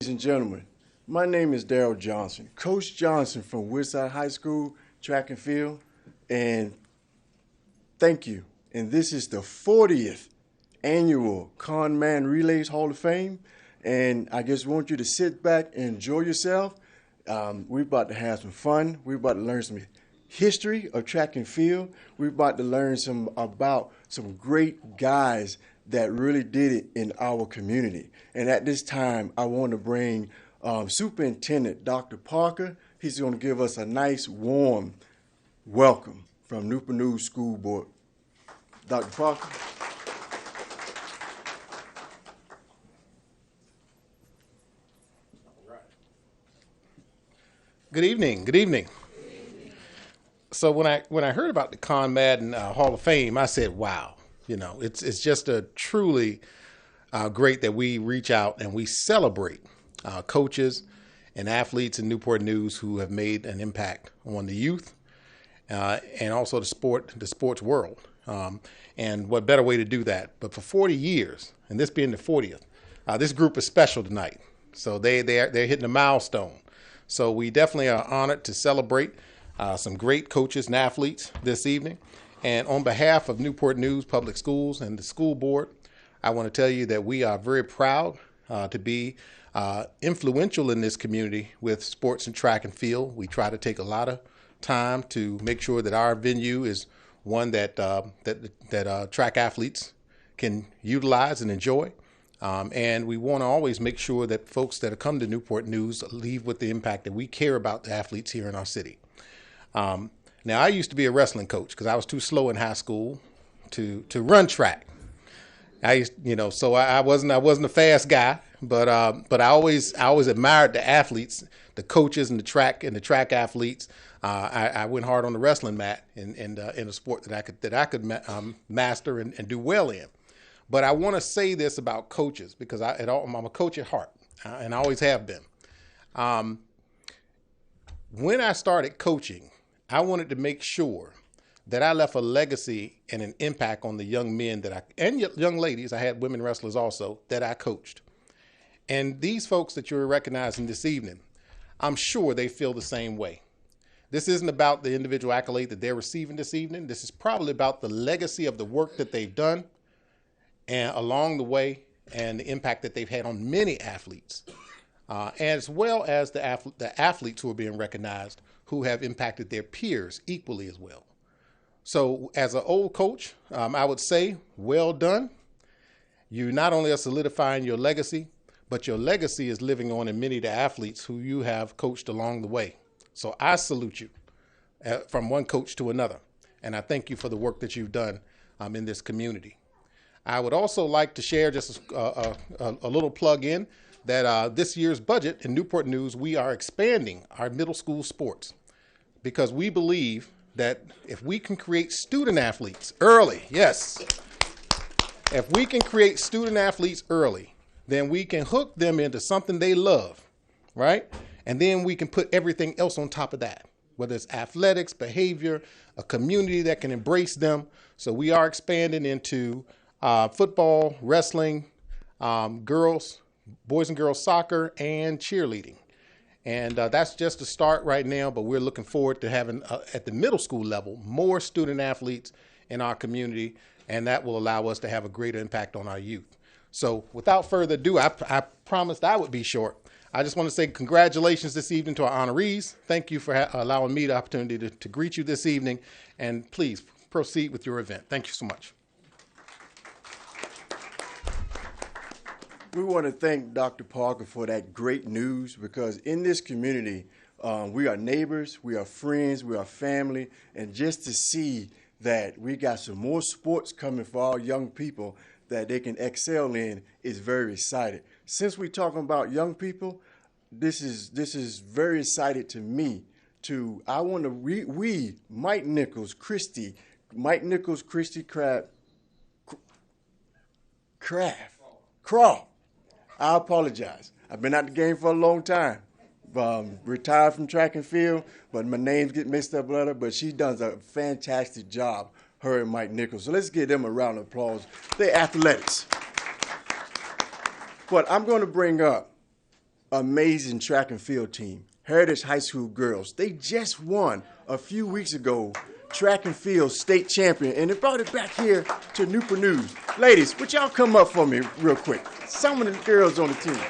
Ladies and gentlemen, my name is Daryl Johnson, Coach Johnson from Woodside High School Track and Field, and thank you. And this is the 40th annual Con Man Relays Hall of Fame, and I just want you to sit back and enjoy yourself. We're about to have some fun. We're about to learn some history of track and field. We're about to learn about some great guys that really did it in our community. And at this time, I want to bring Superintendent Dr. Parker. He's going to give us a nice, warm welcome from Newport News School Board. Dr. Parker. Good evening. Good evening. So when I heard about the Con Madden Hall of Fame, I said, "Wow! You know, it's just a truly great that we reach out and we celebrate coaches and athletes in Newport News who have made an impact on the youth and also the sports world. And what better way to do that? But for 40 years, and this being the 40th, this group is special tonight. So they're hitting a milestone. So we definitely are honored to celebrate some great coaches and athletes this evening. And on behalf of Newport News Public Schools and the school board, I want to tell you that we are very proud to be influential in this community with sports and track and field. We try to take a lot of time to make sure that our venue is one that track athletes can utilize and enjoy. And we want to always make sure that folks that come to Newport News leave with the impact that we care about the athletes here in our city. Now, I used to be a wrestling coach because I was too slow in high school to run track. So I wasn't a fast guy, but I always admired the athletes, the coaches, and the track athletes. I went hard on the wrestling mat in a sport that I could master and do well in. But I want to say this about coaches because I'm a coach at heart, and I always have been. When I started coaching, I wanted to make sure that I left a legacy and an impact on the young men and young ladies. I had women wrestlers also that I coached. And these folks that you're recognizing this evening, I'm sure they feel the same way. This isn't about the individual accolade that they're receiving this evening. This is probably about the legacy of the work that they've done and along the way and the impact that they've had on many athletes, as well as the athletes who are being recognized who have impacted their peers equally as well. So as an old coach, I would say, well done. You not only are solidifying your legacy, but your legacy is living on in many of the athletes who you have coached along the way. So I salute you from one coach to another, and I thank you for the work that you've done in this community. I would also like to share just a little plug in that this year's budget in Newport News, we are expanding our middle school sports because we believe that if we can create student athletes early, yes, if we can create student athletes early, then we can hook them into something they love, right? And then we can put everything else on top of that, whether it's athletics, behavior, a community that can embrace them. So we are expanding into football, wrestling, boys and girls soccer, and cheerleading. And that's just a start right now, but we're looking forward to having, at the middle school level, more student athletes in our community, and that will allow us to have a greater impact on our youth. So without further ado, I promised I would be short. I just want to say congratulations this evening to our honorees. Thank you for allowing me the opportunity to greet you this evening, and please proceed with your event. Thank you so much. We want to thank Dr. Parker for that great news because in this community, we are neighbors, we are friends, we are family, and just to see that we got some more sports coming for our young people that they can excel in is very exciting. Since we're talking about young people, this is very exciting to me. I want to Mike Nichols, Christy Craft. I apologize. I've been out the game for a long time. Retired from track and field, but my names get mixed up later. But she does a fantastic job, her and Mike Nichols. So let's give them a round of applause. They're athletics. But I'm going to bring up amazing track and field team, Heritage High School girls. They just won a few weeks ago track and field state champion, and they brought it back here to Newport News. Ladies, would y'all come up for me real quick? Some of the girls on the team.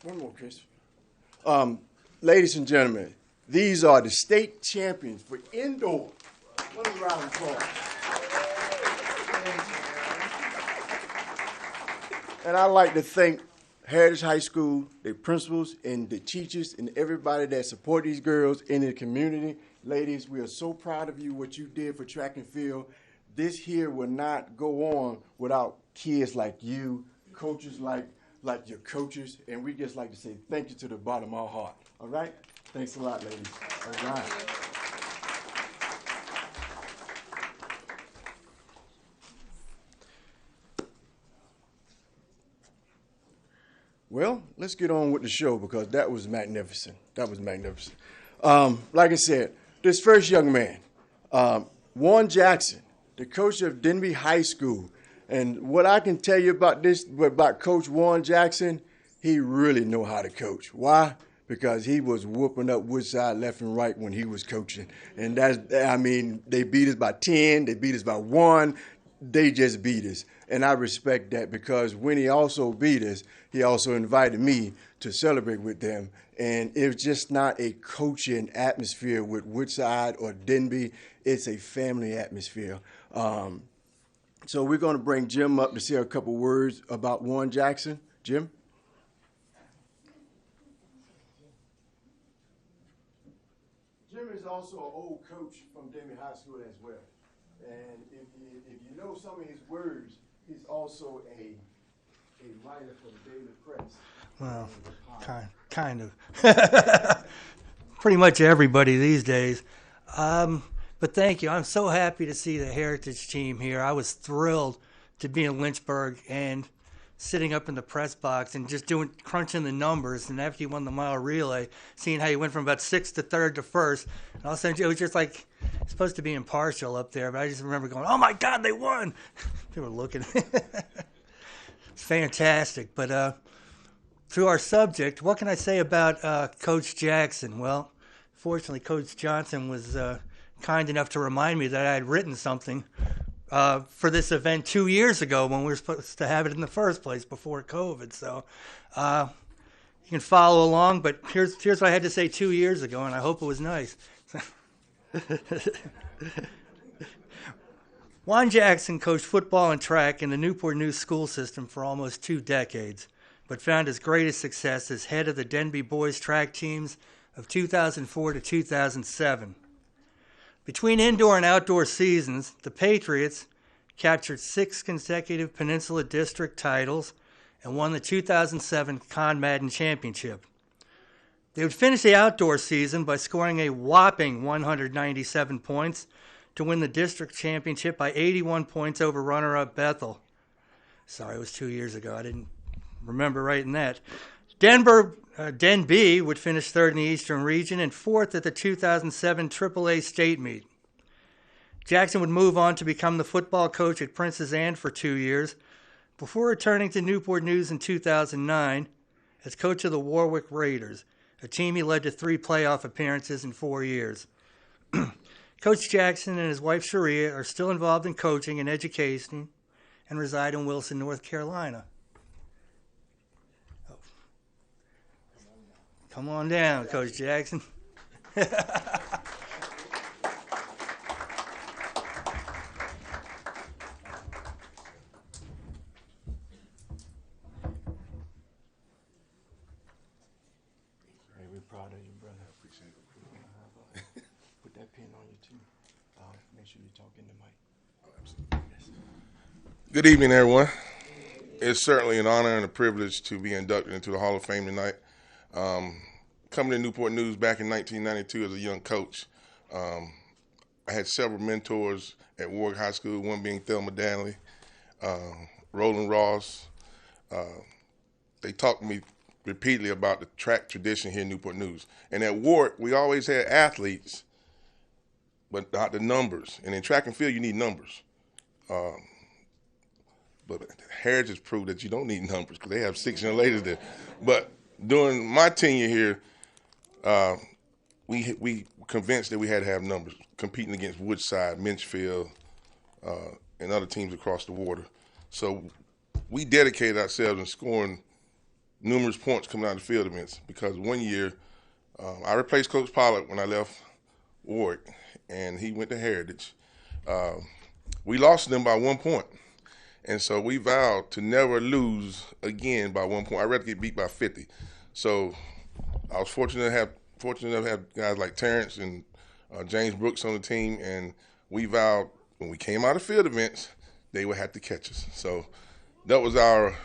One more, Chris. Ladies and gentlemen, these are the state champions for indoor. One round of applause. And I'd like to thank Heritage High School, their principals, and the teachers, and everybody that support these girls in the community. Ladies, we are so proud of you, what you did for track and field. This here will not go on without kids like you, coaches like your coaches, and we just like to say thank you to the bottom of our heart. All right? Thanks a lot, ladies. All right. Well, let's get on with the show because that was magnificent. That was magnificent. Like I said, this first young man, Warren Jackson, the coach of Denby High School. And what I can tell you about Coach Warren Jackson, he really know how to coach. Why? Because he was whooping up Woodside left and right when he was coaching. And they beat us by 10, they beat us by 1, they just beat us. And I respect that because when he also beat us, he also invited me to celebrate with them. And it's just not a coaching atmosphere with Woodside or Denby. It's a family atmosphere. So we're going to bring Jim up to say a couple words about Warren Jackson. Jim? Jim is also an old coach from Denby High School as well. And if you know some of his words, he's also a writer for the Daily Press. Well, kind of. Pretty much everybody these days. But thank you. I'm so happy to see the Heritage team here. I was thrilled to be in Lynchburg and sitting up in the press box and just crunching the numbers. And after you won the mile relay, seeing how you went from about 6th to 3rd to 1st, and all of a sudden it was just like it's supposed to be impartial up there. But I just remember going, "Oh my God, they won!" They were looking. It's fantastic. But to our subject, what can I say about Coach Jackson? Well, fortunately, Coach Johnson was kind enough to remind me that I had written something for this event 2 years ago when we were supposed to have it in the first place before COVID. So you can follow along, but here's what I had to say 2 years ago, and I hope it was nice. Warren Jackson coached football and track in the Newport News school system for almost 2 decades, but found his greatest success as head of the Denby boys track teams of 2004 to 2007. Between indoor and outdoor seasons, the Patriots captured 6 consecutive Peninsula District titles and won the 2007 Con Madden Championship. They would finish the outdoor season by scoring a whopping 197 points to win the district championship by 81 points over runner-up Bethel. Sorry, it was 2 years ago. I didn't remember writing that. Denby would finish 3rd in the Eastern Region and 4th at the 2007 AAA State Meet. Jackson would move on to become the football coach at Princess Anne for 2 years before returning to Newport News in 2009 as coach of the Warwick Raiders, a team he led to 3 playoff appearances in 4 years. Coach Jackson and his wife Sharia are still involved in coaching and education and reside in Wilson, North Carolina. Come on down, Coach Jackson. We're proud of you, brother. I appreciate it. Put that pin on you, too. Make sure you talk in the mic. Oh, absolutely. Yes. Good evening, everyone. It's certainly an honor and a privilege to be inducted into the Hall of Fame tonight. Coming to Newport News back in 1992 as a young coach, I had several mentors at Warwick High School, one being Thelma Danley, Roland Ross. They talked to me repeatedly about the track tradition here in Newport News. And at Warwick, we always had athletes, but not the numbers. And in track and field, you need numbers. But Heritage proved that you don't need numbers because they have 6 young ladies there. But during my tenure here, we convinced that we had to have numbers, competing against Woodside, Minchfield, and other teams across the water. So we dedicated ourselves in scoring numerous points coming out of the field events, because one year I replaced Coach Pollard when I left Warwick, and he went to Heritage. We lost them by 1 point. And so we vowed to never lose again by 1 point. I'd rather get beat by 50. So I was fortunate enough to have guys like Terrence and James Brooks on the team, and we vowed when we came out of field events, they would have to catch us. So that was our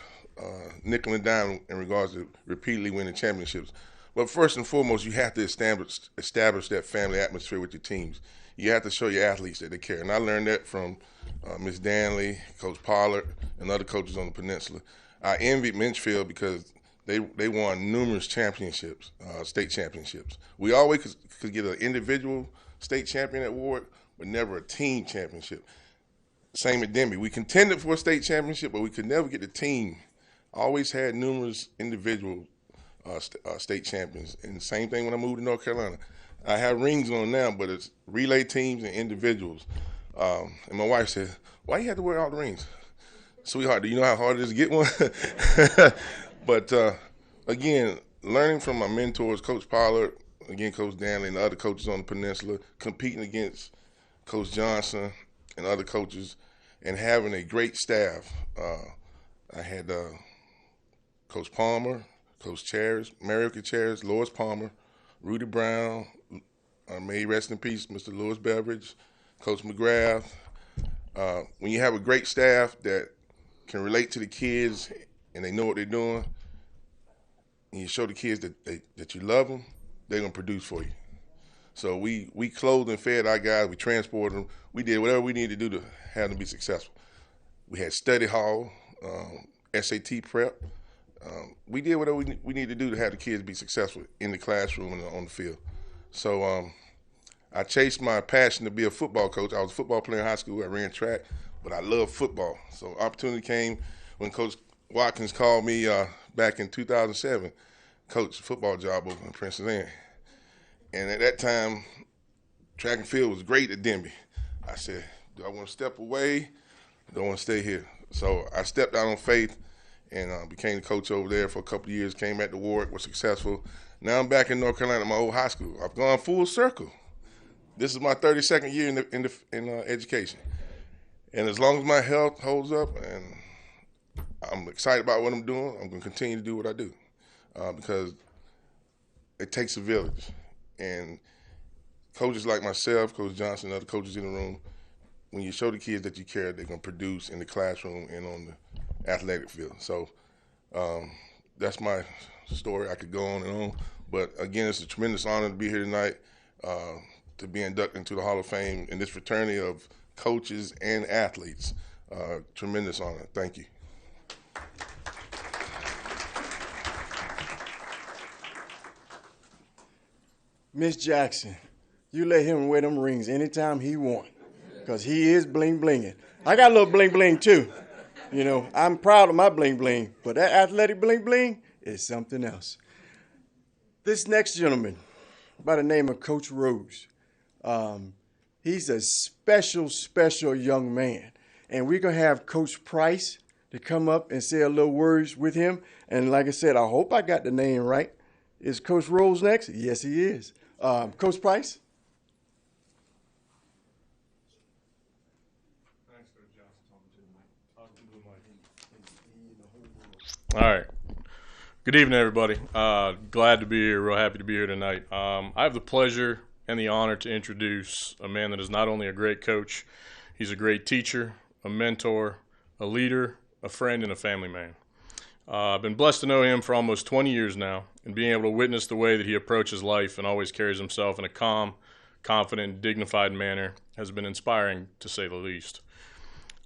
nickel and dime in regards to repeatedly winning championships. But first and foremost, you have to establish that family atmosphere with your teams. You have to show your athletes that they care. And I learned that from Miss Danley, Coach Pollard, and other coaches on the peninsula. I envied Minchfield because they won numerous championships, state championships. We always could get an individual state champion at Warwick, but never a team championship. Same at Denby. We contended for a state championship, but we could never get the team. Always had numerous individual state champions. And same thing when I moved to North Carolina. I have rings on now, but it's relay teams and individuals. And my wife said, "Why you have to wear all the rings?" Sweetheart, do you know how hard it is to get one? But again, learning from my mentors, Coach Pollard, again, Coach Danley, and the other coaches on the peninsula, competing against Coach Johnson and other coaches, and having a great staff. I had Coach Palmer, Coach Chairs, Marioka Chairs, Lois Palmer, Rudy Brown, may rest in peace, Mr. Lewis Beveridge, Coach McGrath. When you have a great staff that can relate to the kids and they know what they're doing, and you show the kids that you love them, they're going to produce for you. So we clothed and fed our guys. We transported them. We did whatever we needed to do to have them be successful. We had study hall, SAT prep. We did whatever we needed to do to have the kids be successful in the classroom and on the field. So I chased my passion to be a football coach. I was a football player in high school. I ran track, but I love football. So opportunity came when Coach Watkins called me back in 2007, coach football job over in Princess Anne. And at that time, track and field was great at Denby. I said, do I want to step away? I don't want to stay here. So I stepped out on faith and became the coach over there for a couple of years, came back to Warwick, was successful. Now I'm back in North Carolina, my old high school. I've gone full circle. This is my 32nd year in education. And as long as my health holds up and I'm excited about what I'm doing, I'm going to continue to do what I do because it takes a village. And coaches like myself, Coach Johnson, and other coaches in the room, when you show the kids that you care, they're going to produce in the classroom and on the athletic field. So that's my story. I could go on and on. But, again, it's a tremendous honor to be here tonight, to be inducted into the Hall of Fame in this fraternity of coaches and athletes. Tremendous honor. Thank you. Miss Jackson, you let him wear them rings anytime he want, because he is bling-blinging. I got a little bling-bling too. You know, I'm proud of my bling-bling, but that athletic bling-bling is something else. This next gentleman, by the name of Coach Rhodes, he's a special, special young man. And we're going to have Coach Price to come up and say a little words with him. And like I said, I hope I got the name right. Is Coach Rhodes next? Yes, he is. Coach Price? All right. Good evening, everybody. Glad to be here. Real happy to be here tonight. I have the pleasure and the honor to introduce a man that is not only a great coach, he's a great teacher, a mentor, a leader, a friend, and a family man. I've been blessed to know him for almost 20 years now, and being able to witness the way that he approaches life and always carries himself in a calm, confident, dignified manner has been inspiring, to say the least.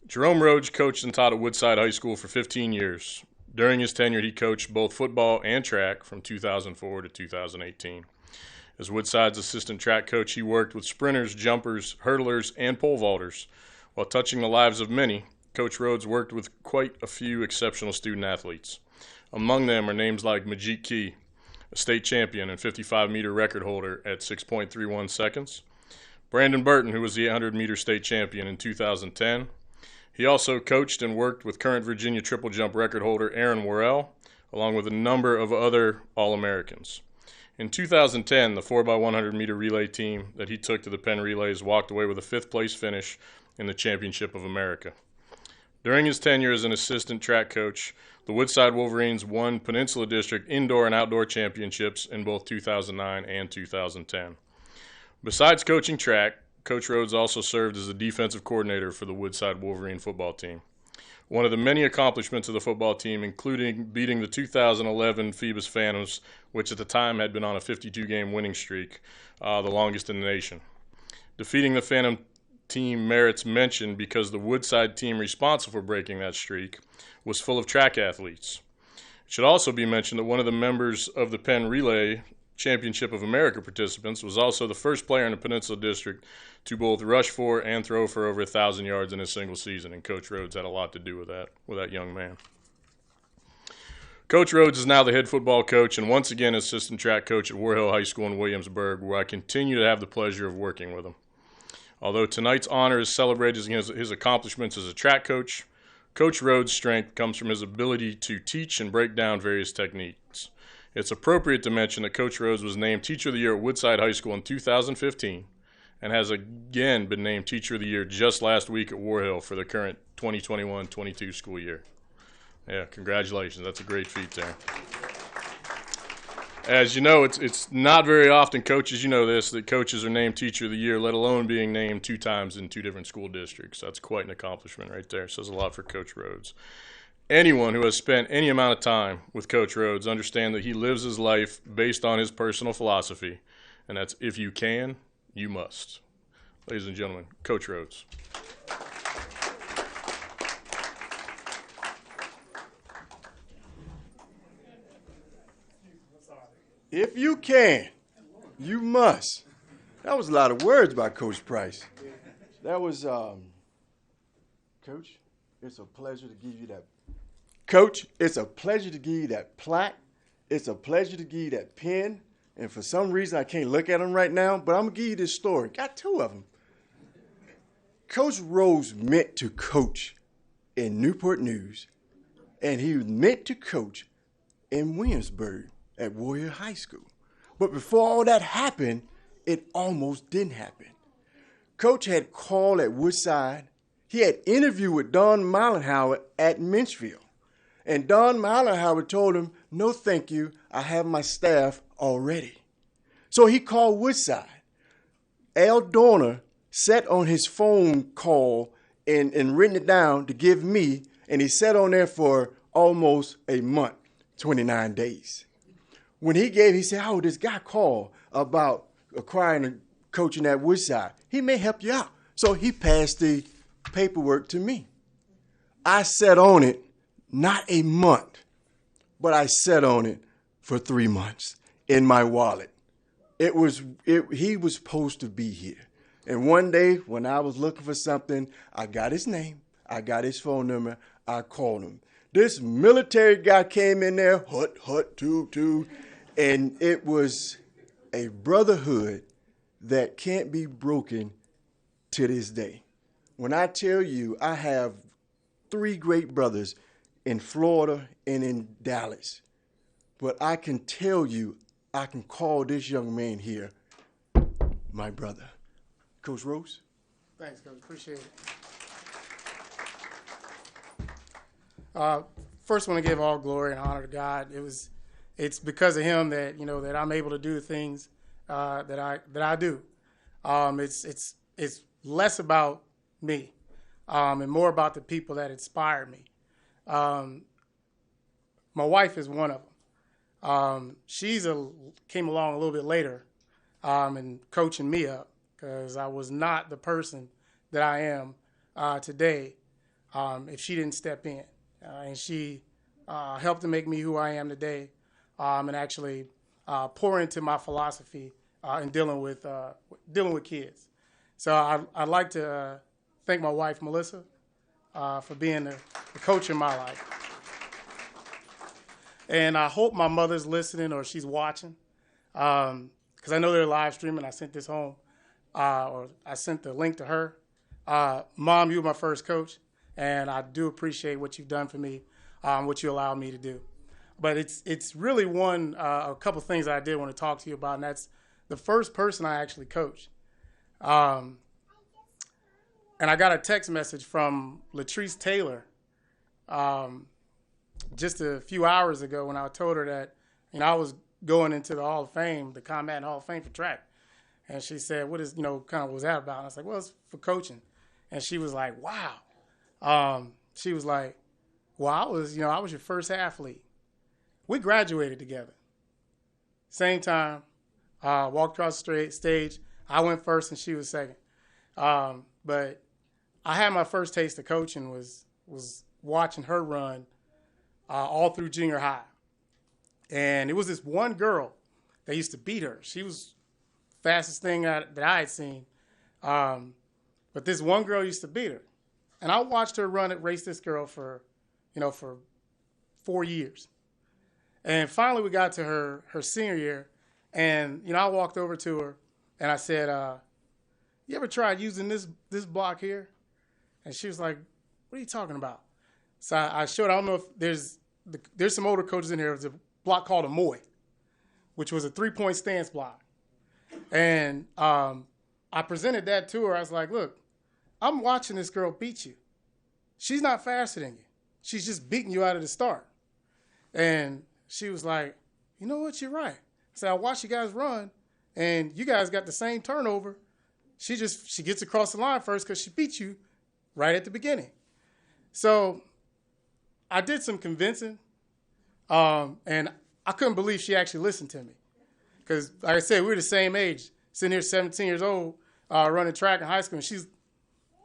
Jerome Roach coached and taught at Woodside High School for 15 years. During his tenure, he coached both football and track from 2004 to 2018. As Woodside's assistant track coach, he worked with sprinters, jumpers, hurdlers, and pole vaulters. While touching the lives of many, Coach Rhodes worked with quite a few exceptional student athletes. Among them are names like Majik Key, a state champion and 55-meter record holder at 6.31 seconds. Brandon Burton, who was the 800-meter state champion in 2010. He also coached and worked with current Virginia triple jump record holder Aaron Worrell, along with a number of other All-Americans. In 2010, the 4x100 meter relay team that he took to the Penn Relays walked away with a 5th place finish in the Championship of America. During his tenure as an assistant track coach, the Woodside Wolverines won Peninsula District indoor and outdoor championships in both 2009 and 2010. Besides coaching track, Coach Rhodes also served as the defensive coordinator for the Woodside Wolverine football team. One of the many accomplishments of the football team, including beating the 2011 Phoebus Phantoms, which at the time had been on a 52-game winning streak, the longest in the nation. Defeating the Phantom team merits mention because the Woodside team responsible for breaking that streak was full of track athletes. It should also be mentioned that one of the members of the Penn Relay Championship of America participants was also the first player in the Peninsula District to both rush for and throw for over 1,000 yards in a single season, and Coach Rhodes had a lot to do with that young man. Coach Rhodes is now the head football coach and once again assistant track coach at War Hill High School in Williamsburg, where I continue to have the pleasure of working with him. Although tonight's honor is celebrating his accomplishments as a track coach, Coach Rhodes' strength comes from his ability to teach and break down various techniques. It's appropriate to mention that Coach Rhodes was named Teacher of the Year at Woodside High School in 2015 and has again been named Teacher of the Year just last week at War Hill for the current 2021-22 school year. Yeah, congratulations. That's a great feat there. As you know, it's not very often, coaches, you know this, that coaches are named Teacher of the Year, let alone being named 2 times in 2 different school districts. That's quite an accomplishment right there. Says a lot for Coach Rhodes. Anyone who has spent any amount of time with Coach Rhodes understand that he lives his life based on his personal philosophy, and that's if you can, you must. Ladies and gentlemen, Coach Rhodes. If you can, you must. That was a lot of words by Coach Price. That was, Coach, it's a pleasure to give you that. Coach, it's a pleasure to give you that plaque. It's a pleasure to give you that pen. And for some reason, I can't look at them right now, but I'm going to give you this story. Got 2 of them. Coach Rhodes meant to coach in Newport News, and he meant to coach in Williamsburg at Warrior High School. But before all that happened, it almost didn't happen. Coach had called at Woodside. He had interviewed with Don Mollenhauer at Minchfield. And Don Mollenhauer told him, no, thank you. I have my staff already. So he called Woodside. Al Dorner sat on his phone call and written it down to give me, and he sat on there for almost a month, 29 days. When he said, oh, this guy called about acquiring and coaching at Woodside. He may help you out. So he passed the paperwork to me. I sat on it, not a month, but I sat on it for 3 months in my wallet. He was supposed to be here. And one day when I was looking for something, I got his name, I got his phone number, I called him. This military guy came in there, hut, toot, and it was a brotherhood that can't be broken to this day. When I tell you I have 3 great brothers in Florida and in Dallas, but I can tell you, I can call this young man here my brother. Coach Rhodes? Thanks, Coach. Appreciate it. First, want to give all glory and honor to God. It's because of Him that that I'm able to do the things that I do. It's less about me and more about the people that inspire me. my wife is one of them. Came along a little bit later and coaching me up, because I was not the person that I am today if she didn't step in. And she helped to make me who I am today, and actually pour into my philosophy in dealing with kids. So I'd like to thank my wife, Melissa, for being the coach in my life. And I hope my mother's listening or she's watching, because I know they're live streaming. I sent this home, or I sent the link to her. Mom, you were my first coach, and I do appreciate what you've done for me, what you allowed me to do. But it's really a couple things I did want to talk to you about, and that's the first person I actually coached. And I got a text message from Latrice Taylor just a few hours ago when I told her that I was going into the Hall of Fame, the Combat Hall of Fame for track. And she said, what is, kind of what was that about? And I was like, well, it's for coaching. And she was like, wow. She was like, well, I was your first athlete. We graduated together. Same time, walked across the stage. I went first and she was second. But I had my first taste of coaching was watching her run all through junior high. And it was this one girl that used to beat her. She was the fastest thing that I had seen. But this one girl used to beat her. And I watched her race this girl for 4 years. And finally we got to her senior year. And, I walked over to her and I said, you ever tried using this block here? And she was like, what are you talking about? So I showed, I don't know if there's some older coaches in here. There's a block called a Moy, which was a 3-point stance block. And I presented that to her. I was like, look, I'm watching this girl beat you. She's not faster than you. She's just beating you out of the start. And she was like, you know what, you're right. I said, I watch you guys run, and you guys got the same turnover. She gets across the line first because she beat you right at the beginning. So I did some convincing, and I couldn't believe she actually listened to me. Because, like I said, we were the same age, sitting here 17 years old, running track in high school, and she's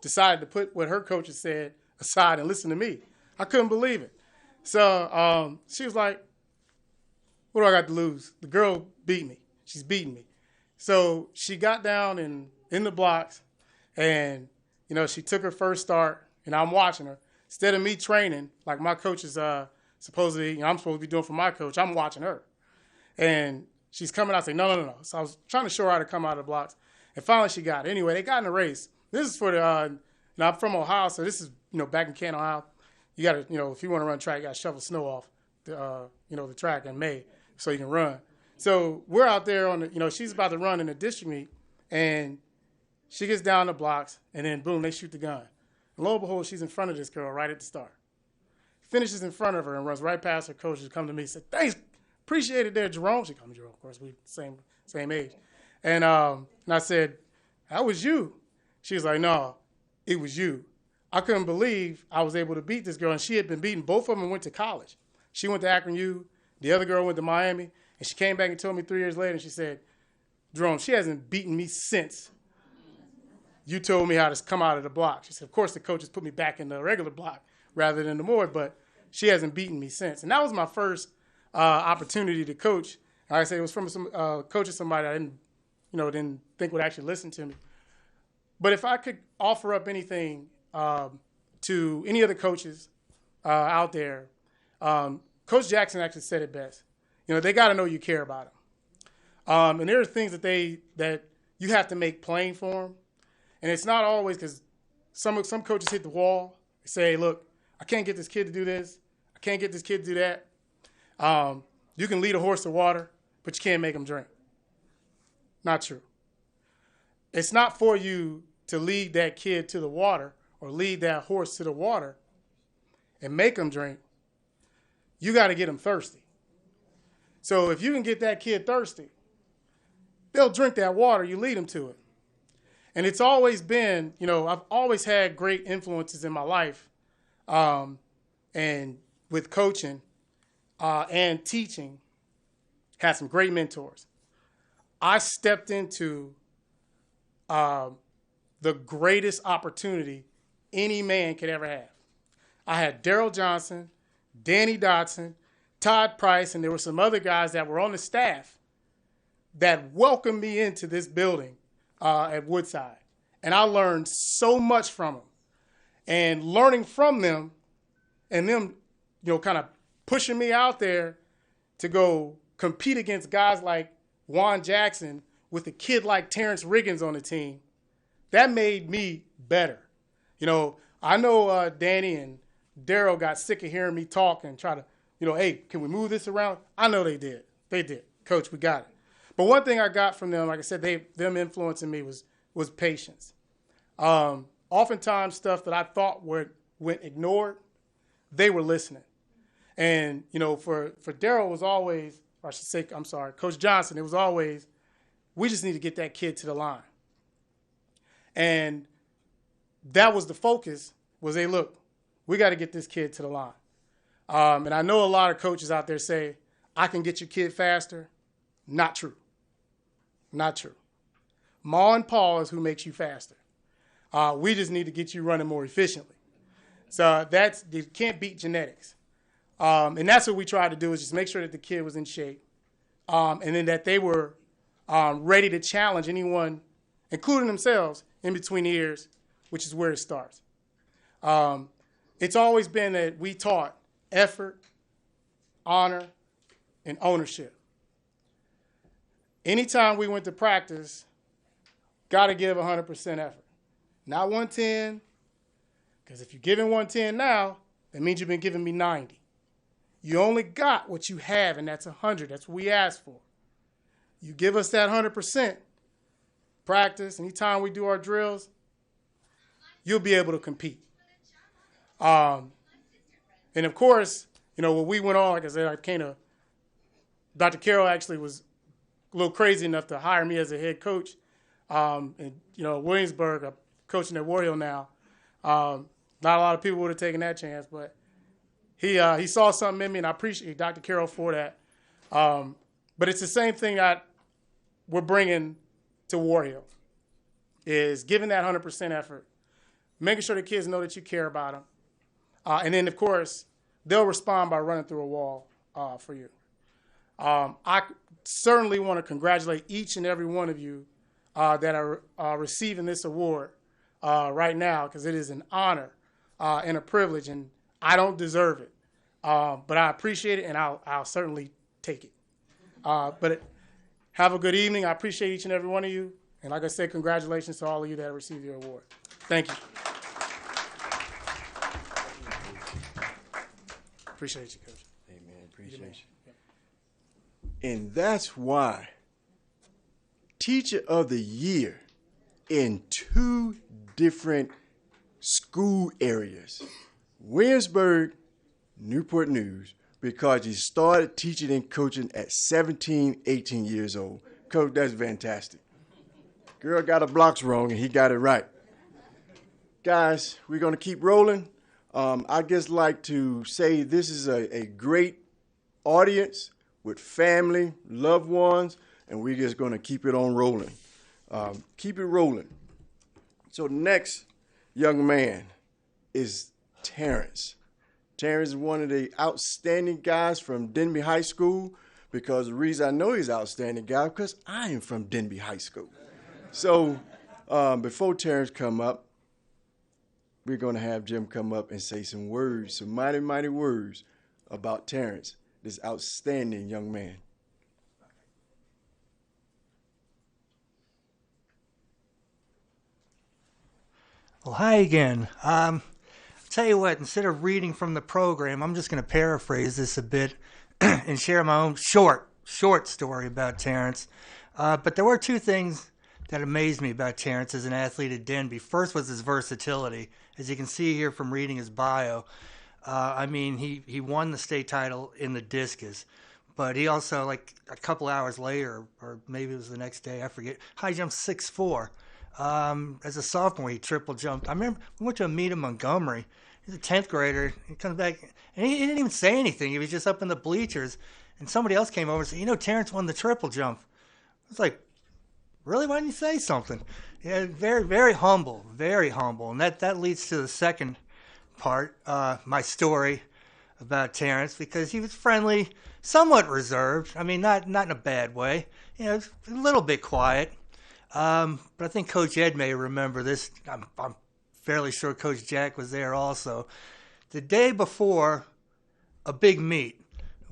decided to put what her coaches said aside and listen to me. I couldn't believe it. So she was like, what do I got to lose? The girl beat me. She's beating me. So she got down in the blocks, and, she took her first start, and I'm watching her. Instead of me training, like my coach is supposedly, I'm supposed to be doing for my coach, I'm watching her. And she's coming out and saying, no. So I was trying to show her how to come out of the blocks. And finally she got it. Anyway, they got in the race. This is for the, I'm from Ohio, so this is, back in Canton, Ohio. You got to, if you want to run track, you got to shovel snow off, the track in May so you can run. So we're out there on the, she's about to run in a district meet, and she gets down the blocks, and then boom, they shoot the gun. And lo and behold, she's in front of this girl right at the start. Finishes in front of her and runs right past her coach. She come to me and said, thanks, appreciate it there, Jerome. She called me Jerome, of course, we same age. And I said, that was you. She was like, no, it was you. I couldn't believe I was able to beat this girl, and she had been beaten. Both of them went to college. She went to Akron U. The other girl went to Miami, and she came back and told me 3 years later, and she said, Jerome, she hasn't beaten me since you told me how to come out of the block. She said, of course, the coaches put me back in the regular block rather than the Moord, but she hasn't beaten me since. And that was my first opportunity to coach. And like I said, it was from some coaching somebody I didn't think would actually listen to me. But if I could offer up anything to any other coaches out there, Coach Jackson actually said it best. They got to know you care about them. And there are things that you have to make plain for them. And it's not always because some coaches hit the wall. They say, look, I can't get this kid to do this. I can't get this kid to do that. You can lead a horse to water, but you can't make him drink. Not true. It's not for you to lead that kid to the water or lead that horse to the water and make him drink. You got to get him thirsty. So if you can get that kid thirsty, they'll drink that water. You lead them to it. And it's always been, I've always had great influences in my life. And with coaching, and teaching, had some great mentors. I stepped into the greatest opportunity any man could ever have. I had Daryl Johnson, Danny Dodson, Todd Price, and there were some other guys that were on the staff that welcomed me into this building at Woodside. And I learned so much from them. And learning from them and them, kind of pushing me out there to go compete against guys like Juan Jackson with a kid like Terence Riggins on the team, that made me better. I know Danny and Daryl got sick of hearing me talk and try to, hey, can we move this around? I know they did. They did. Coach, we got it. But one thing I got from them, like I said, them influencing me was patience. Oftentimes stuff that I thought went ignored, they were listening. And, for Daryl was always, or I should say, I'm sorry, Coach Johnson, it was always, we just need to get that kid to the line. And that was the focus, was, hey, look, we got to get this kid to the line. And I know a lot of coaches out there say, I can get your kid faster. Not true. Not true. Ma and Pa is who makes you faster. We just need to get you running more efficiently. So you can't beat genetics. And that's what we tried to do, is just make sure that the kid was in shape. And then that they were ready to challenge anyone, including themselves, in between the ears, which is where it starts. It's always been that we taught effort, honor, and ownership. Anytime we went to practice, got to give 100% effort. Not 110, because if you're giving 110 now, that means you've been giving me 90. You only got what you have, and that's 100. That's what we asked for. You give us that 100%, practice, anytime we do our drills, you'll be able to compete. And of course, when we went on, like I said, Dr. Carroll actually was a little crazy enough to hire me as a head coach. And, Williamsburg, I'm coaching at War Hill now. Not a lot of people would have taken that chance, but he saw something in me, and I appreciate Dr. Carroll for that. But it's the same thing that we're bringing to War Hill, is giving that 100% effort, making sure the kids know that you care about them. And then, of course, they'll respond by running through a wall for you. I certainly want to congratulate each and every one of you that are receiving this award right now, because it is an honor and a privilege, and I don't deserve it. But I appreciate it, and I'll certainly take it. But have a good evening. I appreciate each and every one of you. And like I said, congratulations to all of you that received your award. Thank you. Appreciate you, Coach. Amen. Appreciate you. And that's why Teacher of the Year in 2 different school areas, Williamsburg, Newport News, because he started teaching and coaching at 17, 18 years old. Coach, that's fantastic. Girl got her blocks wrong, and he got it right. Guys, we're going to keep rolling. I'd just like to say this is a great audience with family, loved ones, and we're just going to keep it on rolling. Keep it rolling. So the next young man is Terrence. Terrence is one of the outstanding guys from Denby High School, because the reason I know he's an outstanding guy, because I am from Denby High School. So before Terrence come up, we're going to have Jim come up and say some words, some mighty, mighty words about Terrence, this outstanding young man. Well, hi again. Tell you what, instead of reading from the program, I'm just going to paraphrase this a bit and share my own short story about Terrence. But there were 2 things that amazed me about Terrence as an athlete at Denby. First was his versatility. As you can see here from reading his bio, he won the state title in the discus, but he also, like a couple hours later, or maybe it was the next day, I forget, high jumped 6'4". As a sophomore, he triple jumped. I remember we went to a meet in Montgomery, He's a 10th grader. He comes back, and he didn't even say anything. He was just up in the bleachers, and somebody else came over and said, Terrence won the triple jump. I was like, really? Why didn't you say something? Yeah, very, very humble, and that leads to the second part, my story about Terrence, because he was friendly, somewhat reserved. I mean, not in a bad way. A little bit quiet. But I think Coach Ed may remember this. I'm fairly sure Coach Jack was there also. The day before a big meet,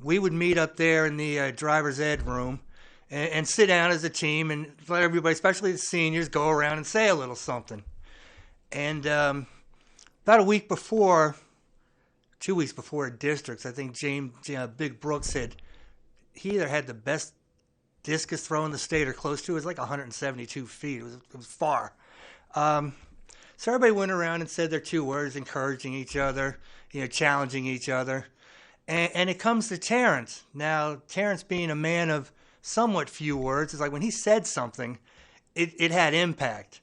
we would meet up there in the driver's ed room and sit down as a team and let everybody, especially the seniors, go around and say a little something. And about a week before, 2 weeks before districts, I think Big Brooks said he either had the best discus throw in the state or close to it. It was like 172 feet. It was far. So everybody went around and said their 2 words, encouraging each other, challenging each other. And it comes to Terrence. Now, Terrence being a man of somewhat few words, it's like when he said something, it had impact.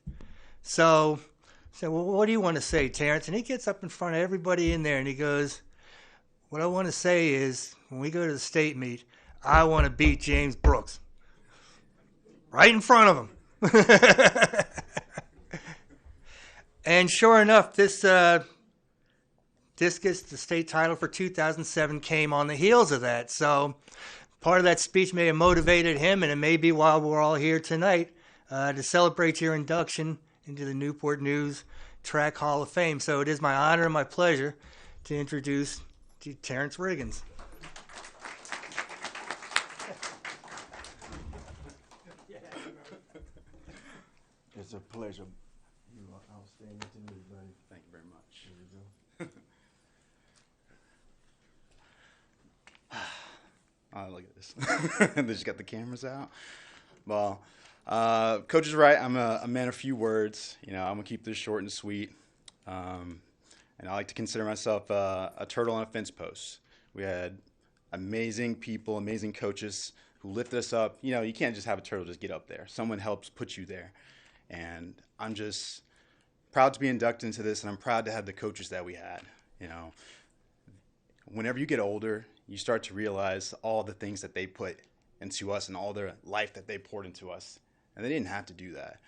So I said, well, what do you want to say, Terrence? And he gets up in front of everybody in there and he goes, what I want to say is when we go to the state meet, I want to beat James Brooks. Right in front of him. And sure enough, this discus, the state title for 2007, came on the heels of that. So part of that speech may have motivated him, and it may be why we're all here tonight to celebrate your induction into the Newport News Track Hall of Fame. So it is my honor and my pleasure to introduce Terence Riggins. It's a pleasure. You are outstanding to me, buddy. Thank you very much. Oh, look at this. They just got the cameras out. Well, Coach is right. I'm a man of few words. I'm going to keep this short and sweet. And I like to consider myself a turtle on a fence post. We had amazing people, amazing coaches who lifted us up. You can't just have a turtle just get up there. Someone helps put you there. And I'm just proud to be inducted into this, and I'm proud to have the coaches that we had. Whenever you get older, you start to realize all the things that they put into us and all their life that they poured into us. And they didn't have to do that.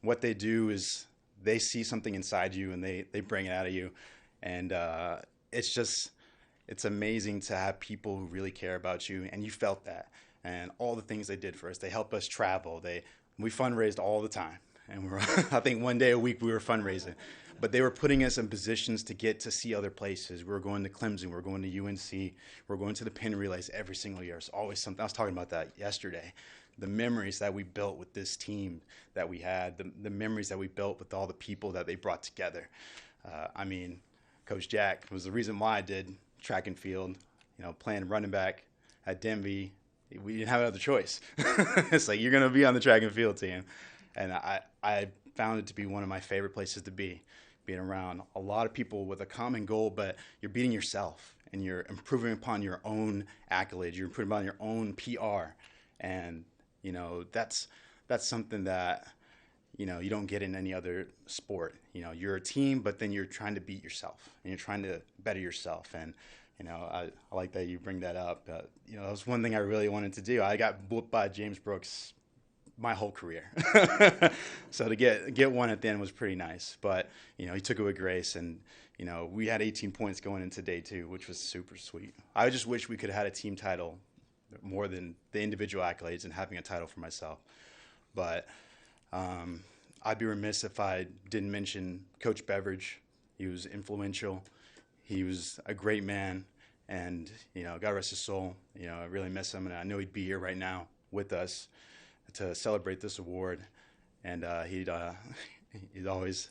What they do is they see something inside you and they bring it out of you. And it's amazing to have people who really care about you, and you felt that. And all the things they did for us, they helped us travel. We fundraised all the time. And I think one day a week we were fundraising. But they were putting us in positions to get to see other places. We were going to Clemson. We were going to UNC. We were going to the pin relays every single year. It's always something. I was talking about that yesterday. The memories that we built with this team that we had, the memories that we built with all the people that they brought together. Coach Jack was the reason why I did track and field, playing running back at Denby. We didn't have another choice. It's like, you're going to be on the track and field team. And I found it to be one of my favorite places to be, being around a lot of people with a common goal, but you're beating yourself and you're improving upon your own accolades. You're improving upon your own PR. And, that's something that, you don't get in any other sport. You're a team, but then you're trying to beat yourself and you're trying to better yourself. And, I like that you bring that up. That was one thing I really wanted to do. I got whooped by James Brooks my whole career. So to get one at the end was pretty nice. But, he took it with grace. And, we had 18 points going into day 2, which was super sweet. I just wish we could have had a team title more than the individual accolades and having a title for myself. But I'd be remiss if I didn't mention Coach Beveridge. He was influential. He was a great man, and, God rest his soul. I really miss him, and I know he'd be here right now with us to celebrate this award. And he'd always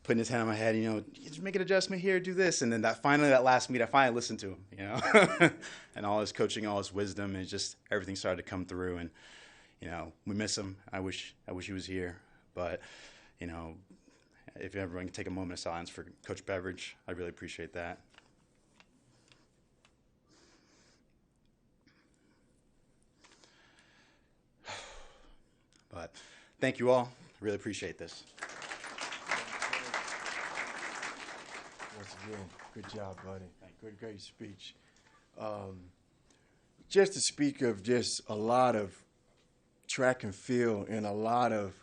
putting his hand on my head, just make an adjustment here, do this. And then that last meet, I finally listened to him, and all his coaching, all his wisdom, and everything started to come through. And, we miss him. I wish he was here. But, if everyone can take a moment of silence for Coach Beveridge, I'd really appreciate that. But thank you all. I really appreciate this. Once again, good job, buddy. Great speech. Just to speak of just a lot of track and field and a lot of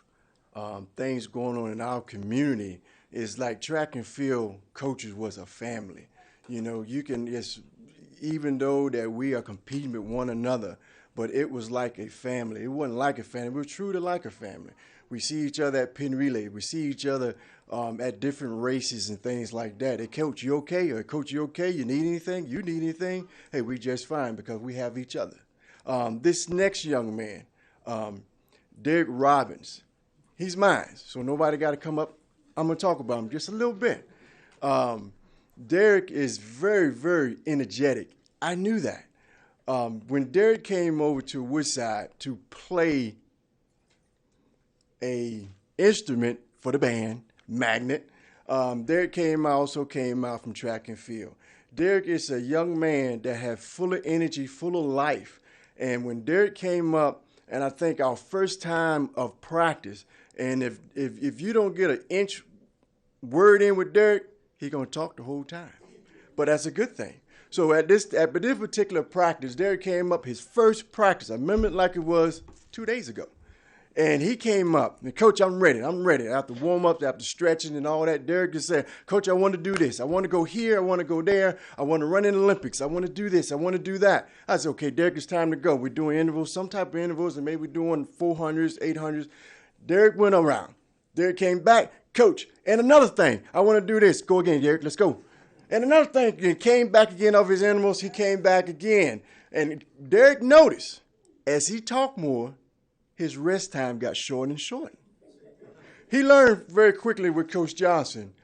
things going on in our community, is like track and field coaches was a family. You know, you can just, even though that we are competing with one another, but it was like a family. It wasn't like a family. We were truly like a family. We see each other at pin relay. We see each other at different races and things like that. Hey, coach, you okay? Or coach, you okay? You need anything? You need anything? Hey, we just fine because we have each other. This next young man, Derek Robbins, he's mine, so nobody got to come up. I'm going to talk about him just a little bit. Derek is very, very energetic. I knew that. When Derek came over to Woodside to play a instrument for the band, Magnet, Derek also came out from track and field. Derek is a young man that had full of energy, full of life. And when Derek came up, and I think our first time of practice, and if you don't get an inch word in with Derek, he's going to talk the whole time. But that's a good thing. So at this particular practice, Derek came up, his first practice. I remember it like it was 2 days ago. And he came up, and Coach, I'm ready. After warm-ups, after stretching and all that, Derek just said, Coach, I want to do this. I want to go here. I want to go there. I want to run in the Olympics. I want to do this. I want to do that. I said, okay, Derek, it's time to go. We're doing intervals, some type of intervals, and maybe we're doing 400s, 800s. Derek went around. Derek came back. Coach, and another thing, I want to do this. Go again, Derek. Let's go. And another thing, he came back again off his intervals. He came back again. And Derek noticed, as he talked more, his rest time got shorter and shorter. He learned very quickly with Coach Johnson,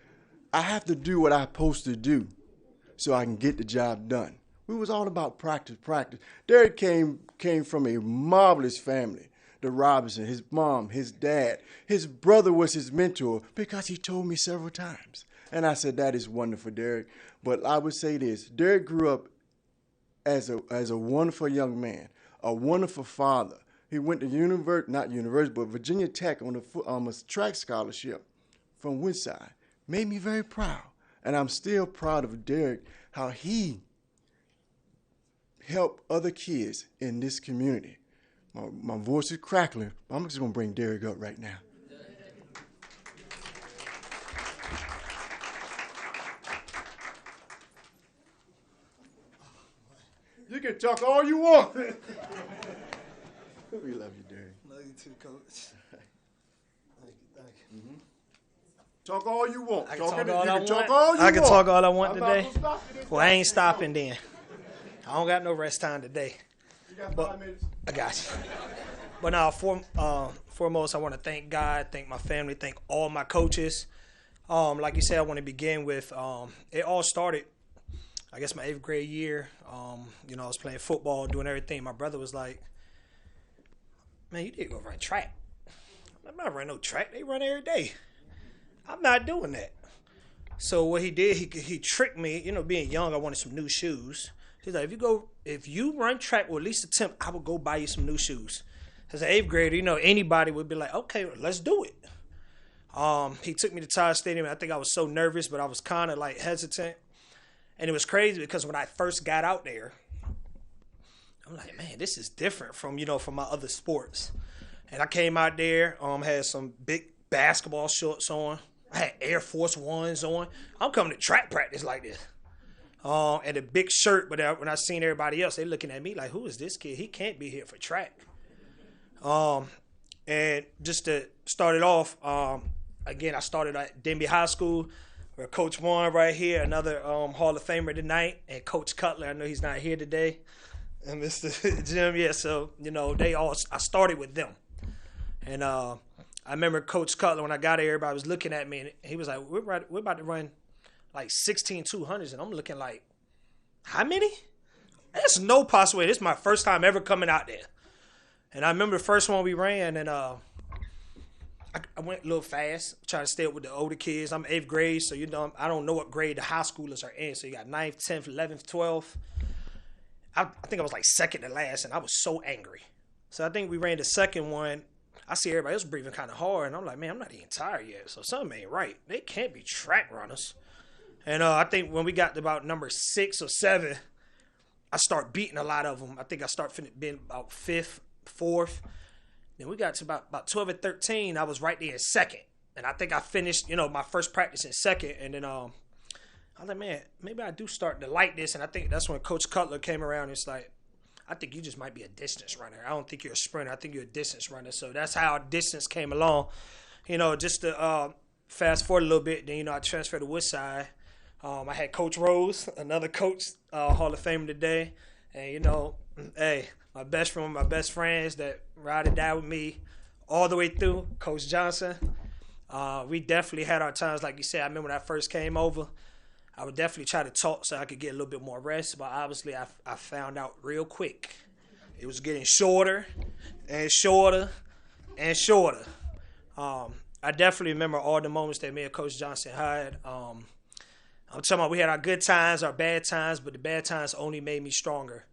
I have to do what I'm supposed to do so I can get the job done. We was all about practice. Derek came from a marvelous family. The Robinson, his mom, his dad, his brother was his mentor because he told me several times. And I said, that is wonderful, Derek. But I would say this, Derek grew up as a wonderful young man, a wonderful father. He went to but Virginia Tech on a track scholarship from Woodside. Made me very proud. And I'm still proud of Derek, how he helped other kids in this community. My voice is crackling, but I'm just going to bring Derek up right now. You can talk all you want. We love you, Derek. Love you too, Coach. Thank you. Mm-hmm. Talk all you want. I can talk all I want today. Well, I ain't stopping then. I don't got no rest time today. You got 5 minutes. I got you. But now, foremost, I want to thank God, thank my family, thank all my coaches. Like you said, I want to begin with, it all started, I guess, my 8th grade year. I was playing football, doing everything. My brother was like, man, you need to go run track. I'm not running no track. They run every day. I'm not doing that. So what he did, he tricked me. Being young, I wanted some new shoes. He's like, if you run track or at least attempt, I will go buy you some new shoes. As an 8th grader, anybody would be like, okay, let's do it. He took me to Todd Stadium. I think I was so nervous, but I was kind of like hesitant. And it was crazy because when I first got out there, I'm like, man, this is different from my other sports. And I came out there, had some big basketball shorts on. I had Air Force Ones on. I'm coming to track practice like this. And a big shirt, but when I seen everybody else, they looking at me like, who is this kid? He can't be here for track. And just to start it off, again, I started at Denby High School, where Coach Warren right here, another Hall of Famer tonight, and Coach Cutler. I know he's not here today. And Mr. Jim, yeah, so, I started with them. And I remember Coach Cutler, when I got here, everybody was looking at me, and he was like, we're about to run like 16 200s, and I'm looking like, how many? That's no possibility. This is my first time ever coming out there. And I remember the first one we ran, and I went a little fast, trying to stay up with the older kids. I'm 8th grade, so I don't know what grade the high schoolers are in. So you got 9th, 10th, 11th, 12th. I think I was like second to last, and I was so angry. So I think we ran the second one. I see everybody else breathing kind of hard, and I'm like, man, I'm not even tired yet, so something ain't right. They can't be track runners. And I think when we got to about number 6 or 7, I start beating a lot of them. I think I start being about 5th, 4th. Then we got to about 12 and 13. I was right there in 2nd. And I think I finished, my first practice in 2nd. And then I was like, man, maybe I do start to like this. And I think that's when Coach Cutler came around. It's like, I think you just might be a distance runner. I don't think you're a sprinter. I think you're a distance runner. So that's how distance came along. Just to fast forward a little bit, then, I transferred to Woodside. I had Coach Rhodes, another coach, Hall of Famer today. And, hey, my best friend, my best friends that ride or die with me all the way through, Coach Johnson. We definitely had our times, like you said. I remember when I first came over, I would definitely try to talk so I could get a little bit more rest. But obviously, I found out real quick. It was getting shorter and shorter and shorter. I definitely remember all the moments that me and Coach Johnson had. I'm talking about we had our good times, our bad times, but the bad times only made me stronger.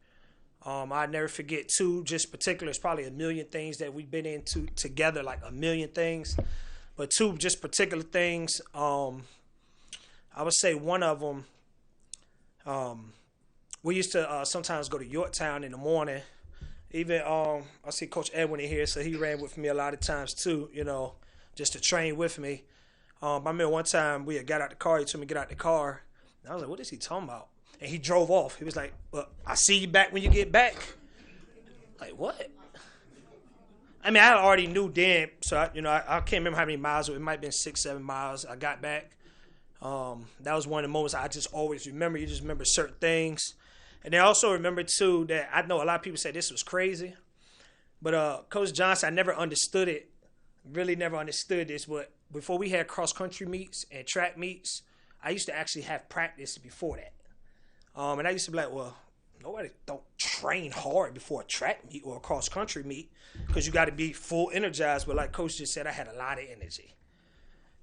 I never forget, too, just particular, it's probably a million things that we've been into together, like a million things. But 2 just particular things, I would say one of them, we used to sometimes go to Yorktown in the morning. Even, I see Coach Edwin in here, so he ran with me a lot of times, too, just to train with me. I remember one time we had got out the car. He told me to get out the car. And I was like, what is he talking about? And he drove off. He was like, well, I see you back when you get back. Like, what? I mean, I already knew then. So, I can't remember how many miles. It might have been 6, 7 miles. I got back. That was one of the moments I just always remember. You just remember certain things. And then I also remember, too, that I know a lot of people say this was crazy. But Coach Johnson, I never understood it. Really never understood this. But before we had cross-country meets and track meets, I used to actually have practice before that. And I used to be like, well, nobody don't train hard before a track meet or a cross-country meet because you got to be full energized. But like Coach just said, I had a lot of energy.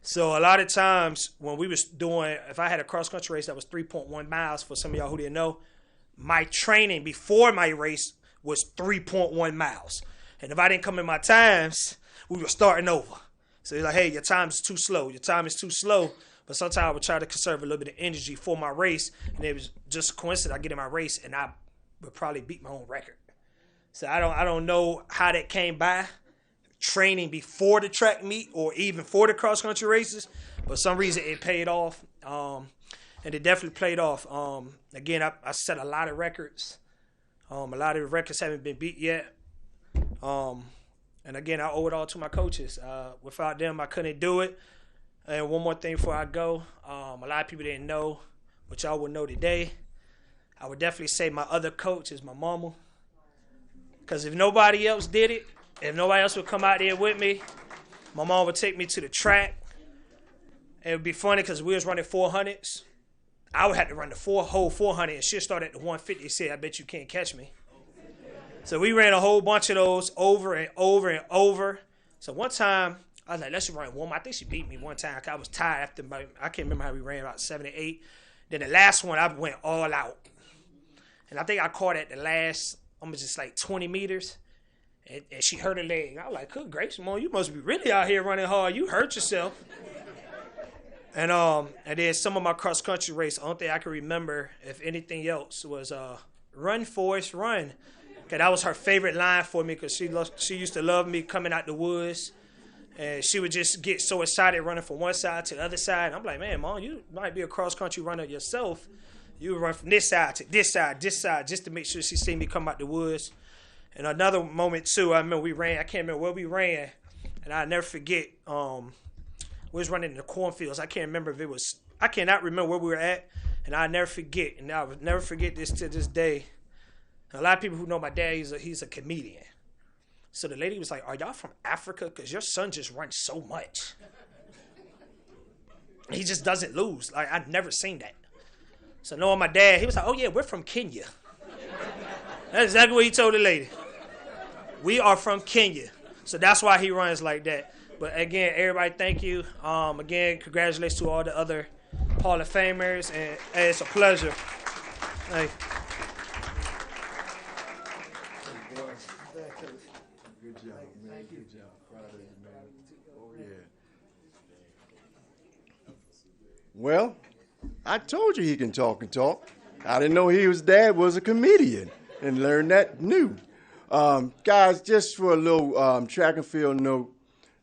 So a lot of times when we was doing, if I had a cross-country race that was 3.1 miles, for some of y'all who didn't know, my training before my race was 3.1 miles. And if I didn't come in my times, we were starting over. So he's like, hey, your time is too slow. Your time is too slow. But sometimes I would try to conserve a little bit of energy for my race. And it was just a coincidence. I get in my race and I would probably beat my own record. So I don't know how that came by, training before the track meet or even for the cross-country races. But for some reason it paid off. And it definitely played off. Again, I set a lot of records. A lot of the records haven't been beat yet. And again, I owe it all to my coaches. Without them, I couldn't do it. And one more thing before I go. A lot of people didn't know, but y'all will know today. I would definitely say my other coach is my mama. Because if nobody else did it, if nobody else would come out there with me, my mom would take me to the track. It would be funny because we was running 400s. I would have to run the whole 400, and she'll start at the 150 and say, I bet you can't catch me. So we ran a whole bunch of those over and over and over. So one time, I was like, let's run one more. I think she beat me one time. I was tired after I can't remember how we ran, about 7 or 8. Then the last one, I went all out. And I think I caught at the last, almost just like 20 meters. And she hurt her leg. I was like, good gracious, Mom, you must be really out here running hard. You hurt yourself. And then some of my cross-country race, the only thing I can remember, if anything else, was run, Forrest, run. Okay, that was her favorite line for me because she used to love me coming out the woods. And she would just get so excited running from one side to the other side. And I'm like, man, Mom, you might be a cross-country runner yourself. You would run from this side to this side, just to make sure she seen me come out the woods. And another moment, too, I remember we ran. I can't remember where we ran. And I'll never forget, we was running in the cornfields. I can't remember if it was, I cannot remember where we were at. And I'll never forget, and I will never forget this to this day. A lot of people who know my dad, he's a comedian. So the lady was like, are y'all from Africa? Because your son just runs so much. He just doesn't lose. Like, I've never seen that. So knowing my dad, he was like, oh, yeah, we're from Kenya. That's exactly what he told the lady. We are from Kenya. So that's why he runs like that. But again, everybody, thank you. Again, congratulations to all the other Hall of Famers. And hey, it's a pleasure. Hey. Good job, man. Good job. Proud of you, man. Oh, yeah. Well, I told you he can talk and talk. I didn't know his dad was a comedian and learned that new. Guys, just for a little track and field note,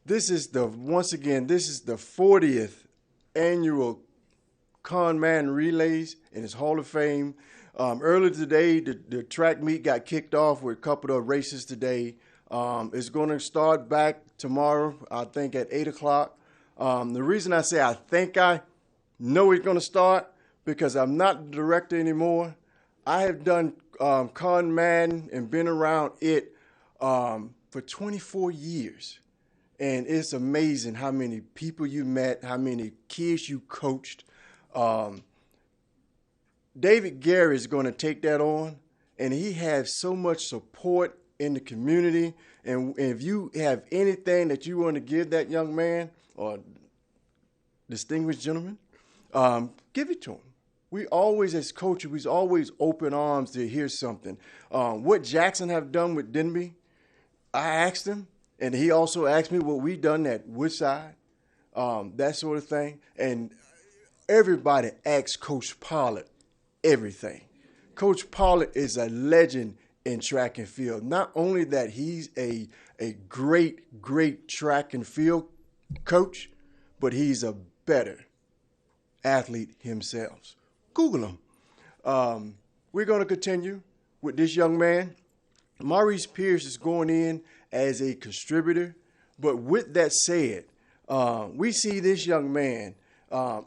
this is the 40th annual Conman Relays in his Hall of Fame. Earlier today, the track meet got kicked off with a couple of races today. It's going to start back tomorrow, I think, at 8 o'clock. The reason I say I think I know it's going to start because I'm not the director anymore. I have done Conman and been around it for 24 years. And it's amazing how many people you met, how many kids you coached. David Gary is going to take that on, and he has so much support in the community. And if you have anything that you want to give that young man or distinguished gentleman, give it to him. We always, as coaches, we always open arms to hear something. What Jackson have done with Denby, I asked him, and he also asked me what we done at Woodside, that sort of thing. And everybody asks Coach Pollard everything. Coach Pollard is a legend in track and field. Not only that he's a great, great track and field coach, but he's a better athlete himself. Google him. We're going to continue with this young man. Maurice Pierce is going in as a contributor. But with that said, we see this young man.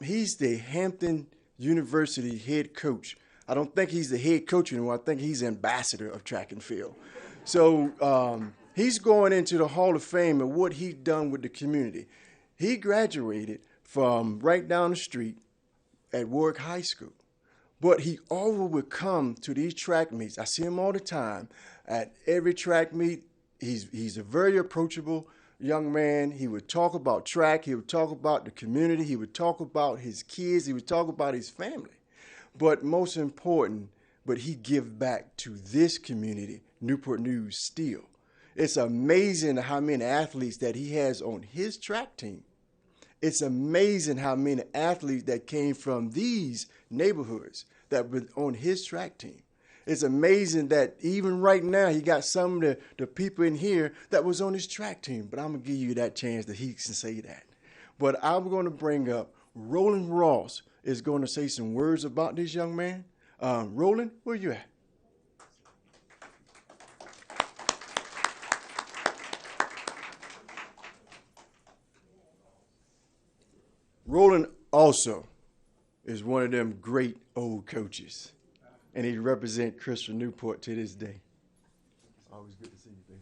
He's the Hampton University head coach. I don't think he's the head coach anymore. I think he's ambassador of track and field. So he's going into the Hall of Fame and what he's done with the community. He graduated from right down the street at Warwick High School. But he always would come to these track meets. I see him all the time. At every track meet, he's a very approachable young man. He would talk about track. He would talk about the community. He would talk about his kids. He would talk about his family. But most important, he give back to this community, Newport News still. It's amazing how many athletes that he has on his track team. It's amazing how many athletes that came from these neighborhoods that were on his track team. It's amazing that even right now he got some of the people in here that was on his track team. But I'm going to give you that chance that he can say that. But I'm going to bring up Roland Ross is going to say some words about this young man. Roland, where you at? Roland also is one of them great old coaches, and he represents Christopher Newport to this day. Always good to see you, baby.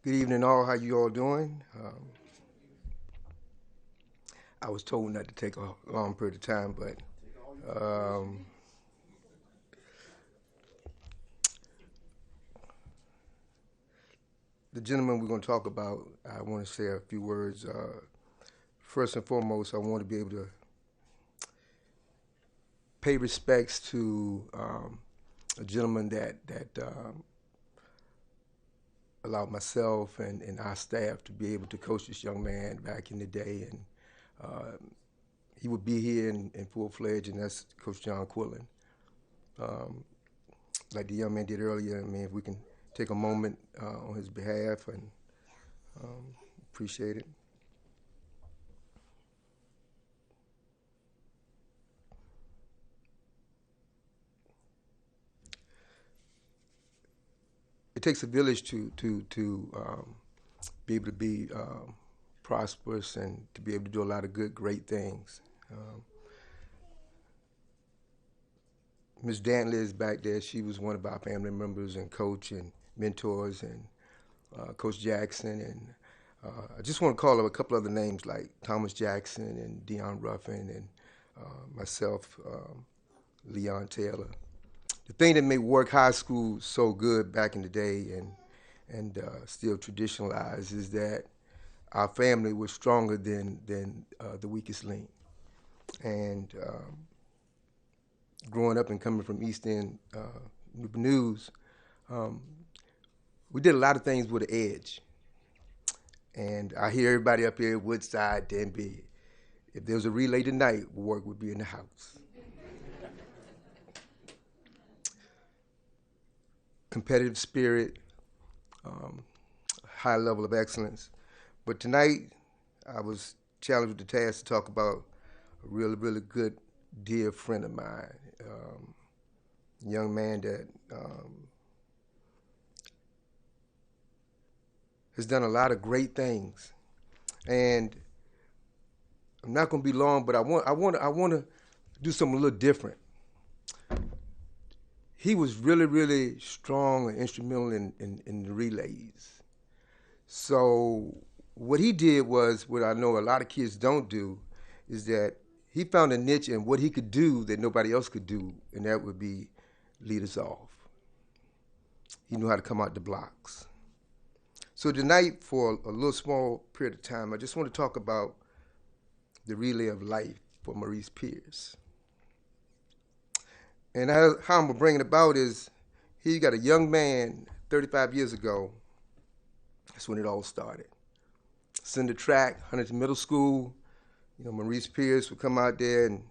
Good evening, all. How you all doing? I was told not to take a long period of time, but the gentleman we're going to talk about, I want to say a few words. First and foremost, I want to be able to pay respects to a gentleman that allowed myself and our staff to be able to coach this young man back in the day. And he would be here in full-fledged, and that's Coach John Quillin. Like the young man did earlier, I mean, if we can take a moment on his behalf, and appreciate it. It takes a village to be able to be prosperous and to be able to do a lot of good, great things. Ms. Dantley is back there. She was one of our family members and coach and mentors, and Coach Jackson. And I just want to call up a couple other names like Thomas Jackson and Deion Ruffin and myself, Leon Taylor. The thing that made Warwick High School so good back in the day and still traditionalized is that our family was stronger than the weakest link. And growing up and coming from East End Newport News, we did a lot of things with an edge. And I hear everybody up here, Woodside, Denby. If there was a relay tonight, Warwick would be in the house. Competitive spirit, high level of excellence. But tonight, I was challenged with the task to talk about a really, really good, dear friend of mine, a young man that has done a lot of great things. And I'm not going to be long, but I want to do something a little different. He was really, really strong and instrumental in the relays. So what he did was, what I know a lot of kids don't do, is that he found a niche in what he could do that nobody else could do, and that would be lead us off. He knew how to come out the blocks. So tonight, for a little small period of time, I just want to talk about the relay of life for Maurice Pierce. And how I'm going to bring it about is, he got a young man 35 years ago. That's when it all started. Cinder track, Huntington Middle School. You know, Maurice Pierce would come out there, and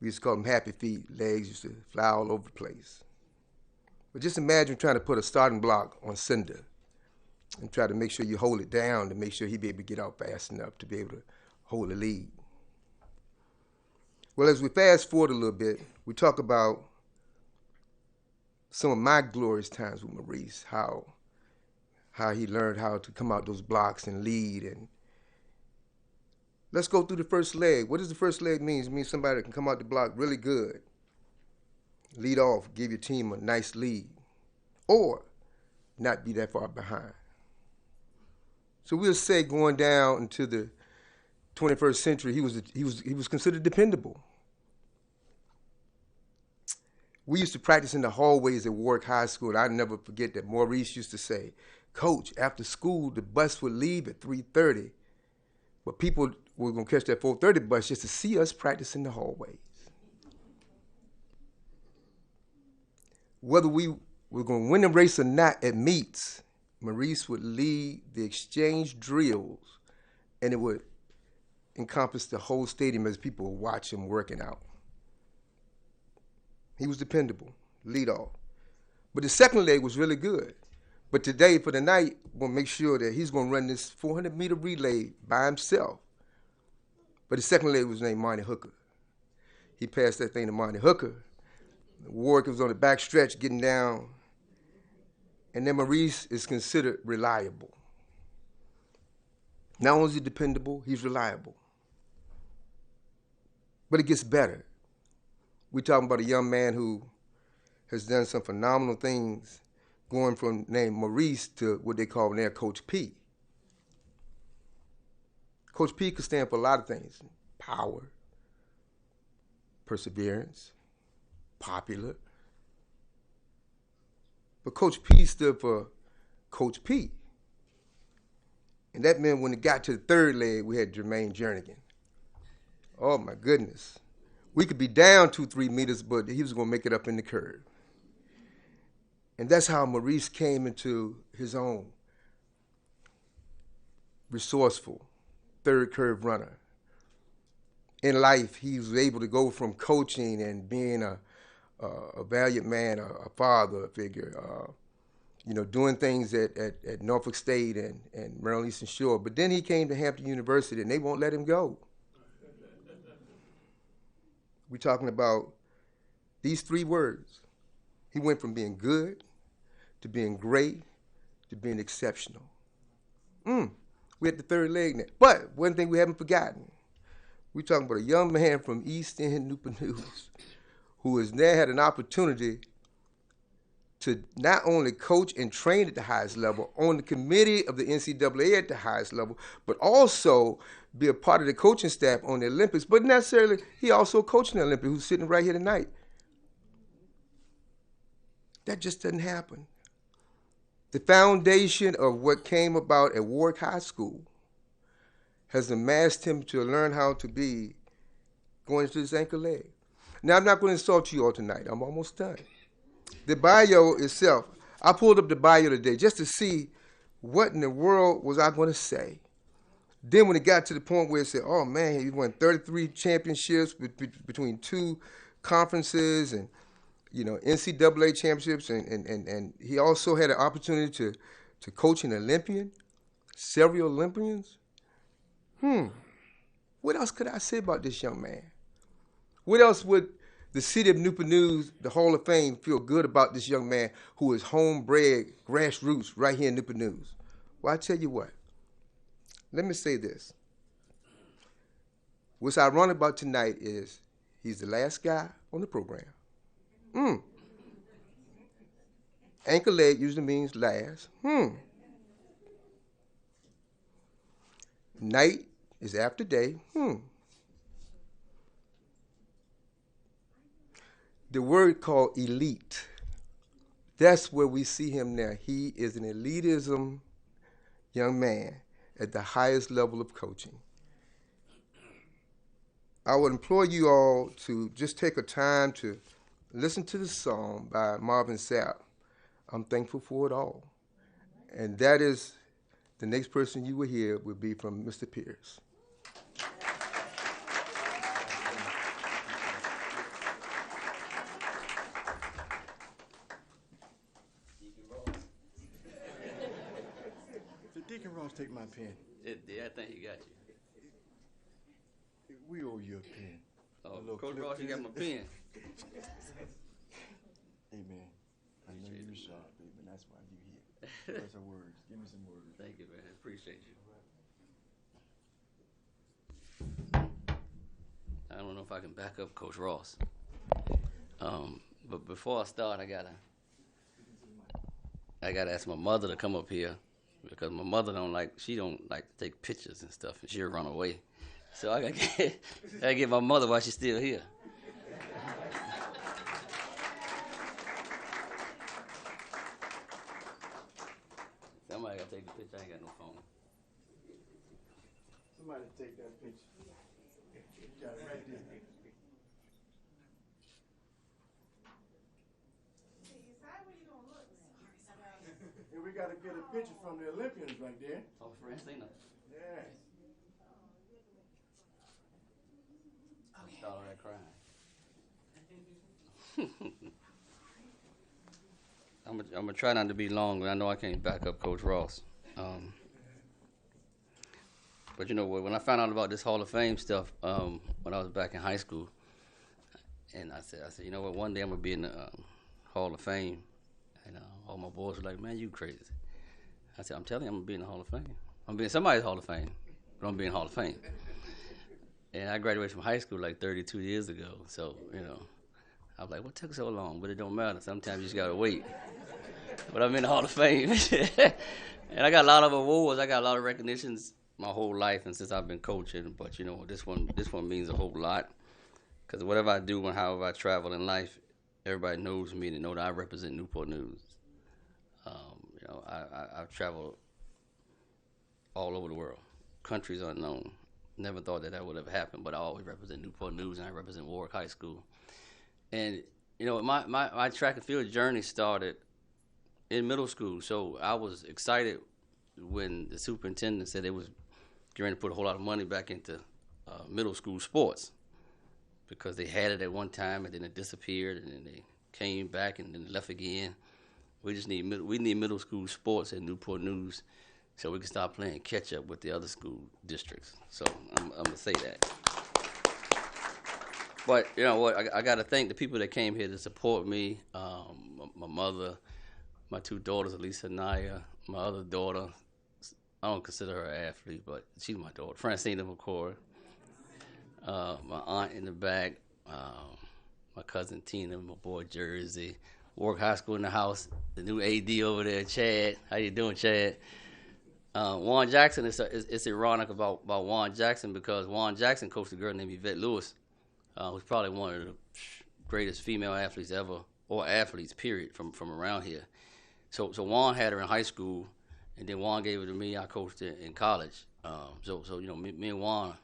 we used to call him Happy Feet. Legs used to fly all over the place. But just imagine trying to put a starting block on cinder and try to make sure you hold it down to make sure he'd be able to get out fast enough to be able to hold the lead. Well, as we fast forward a little bit, we talk about some of my glorious times with Maurice, how he learned how to come out those blocks and lead. And let's go through the first leg. What does the first leg mean? It means somebody that can come out the block really good, lead off, give your team a nice lead, or not be that far behind. So we'll say going down into the 21st century, he was considered dependable. We used to practice in the hallways at Warwick High School. I'll never forget that Maurice used to say, "Coach, after school, the bus would leave at 3:30, but people were going to catch that 4:30 bus just to see us practice in the hallways." Whether we were going to win the race or not at meets, Maurice would lead the exchange drills, and it would encompass the whole stadium as people would watch him working out. He was dependable, lead off. But the second leg was really good. But today, for the night, we're going to make sure that he's going to run this 400-meter relay by himself. But the second leg was named Marty Hooker. He passed that thing to Marty Hooker. Warwick was on the back stretch getting down. And then Maurice is considered reliable. Not only is he dependable, he's reliable. But it gets better. We're talking about a young man who has done some phenomenal things, going from name Maurice to what they call now Coach P. Coach P could stand for a lot of things: power, perseverance, popular. But Coach P stood for Coach P. And that meant when it got to the third leg, we had Jermaine Jernigan. Oh my goodness. We could be down 2-3 meters, but he was going to make it up in the curve. And that's how Maurice came into his own. Resourceful, third curve runner. In life, he was able to go from coaching and being a valiant man, a father figure, doing things at Norfolk State and Maryland Eastern Shore. But then he came to Hampton University, and they won't let him go. We're talking about these three words. He went from being good to being great to being exceptional. We had the third leg now. But one thing we haven't forgotten, we're talking about a young man from East End, Newport News, who has now had an opportunity to not only coach and train at the highest level, on the committee of the NCAA at the highest level, but also be a part of the coaching staff on the Olympics. But necessarily, he also coached in the Olympics, who's sitting right here tonight. That just doesn't happen. The foundation of what came about at Warwick High School has amassed him to learn how to be going into his ankle leg. Now, I'm not going to insult you all tonight. I'm almost done. The bio itself, I pulled up the bio today just to see what in the world was I going to say? Then when it got to the point where it said, oh, man, he won 33 championships between 2 conferences and, NCAA championships, and he also had an opportunity to coach an Olympian, several Olympians. What else could I say about this young man? What else would the city of Newport News, the Hall of Fame, feel good about this young man who is homebred, grassroots, right here in Newport News? Well, I tell you what. Let me say this. What's ironic about tonight is he's the last guy on the program. Anchor leg usually means last. Night is after day. The word called elite. That's where we see him now. He is an elitism young man at the highest level of coaching. I would implore you all to just take a time to listen to the song by Marvin Sapp, I'm Thankful for It All. And that is, the next person you will hear will be from Mr. Pierce. Deacon Ross, take my pen. Yeah, I think he got you. We owe you a pen. Oh, Coach Ross, you got my pen. Hey, man. I know you're sharp, baby, and that's why you're here. Give us some words. Give me some words. Thank you, man. Appreciate you. I don't know if I can back up Coach Ross. But before I start, I gotta ask my mother to come up here, because my mother don't like to take pictures and stuff, and she'll run away. So I gotta get my mother while she's still here. Somebody gotta take the picture. I ain't got no phone. Somebody take that picture. You got it right there. And we got to get a picture from the Olympians right there. Oh, Francina. Yes. I started that crying. I'm gonna try not to be long, but I know I can't back up Coach Ross. But when I found out about this Hall of Fame stuff, when I was back in high school, and I said, you know what, one day I'm gonna be in the Hall of Fame, and all my boys were like, man, you crazy. I said, I'm telling you, I'm gonna be in the Hall of Fame. I'm gonna be in somebody's Hall of Fame, but I'm gonna be in the Hall of Fame. And I graduated from high school like 32 years ago, so I was like, what took so long? But it don't matter. Sometimes you just gotta wait. But I'm in the Hall of Fame, and I got a lot of awards. I got a lot of recognitions my whole life, and since I've been coaching. But this one means a whole lot, because whatever I do and however I travel in life, everybody knows me. They know that I represent Newport News. I've traveled all over the world, countries unknown. Never thought that would ever happen, but I always represent Newport News, and I represent Warwick High School. And my track and field journey started in middle school, so I was excited when the superintendent said they was going to put a whole lot of money back into middle school sports, because they had it at one time and then it disappeared, and then they came back and then left again. We need middle school sports at Newport News, so we can start playing catch up with the other school districts. So I'm gonna say that. But you know what? I got to thank the people that came here to support me. My mother, my 2 daughters, Elisa and Naya. My other daughter, I don't consider her an athlete, but she's my daughter. Francina McCoy. My aunt in the back. My cousin Tina, my boy Jersey. Warwick High School in the house. The new AD over there, Chad. How you doing, Chad? Juan Jackson, it's ironic about Juan Jackson, because Juan Jackson coached a girl named Yvette Lewis, who's probably one of the greatest female athletes ever, or athletes, period, from around here. So Juan had her in high school, and then Juan gave it to me. I coached her in college. Me and Juan,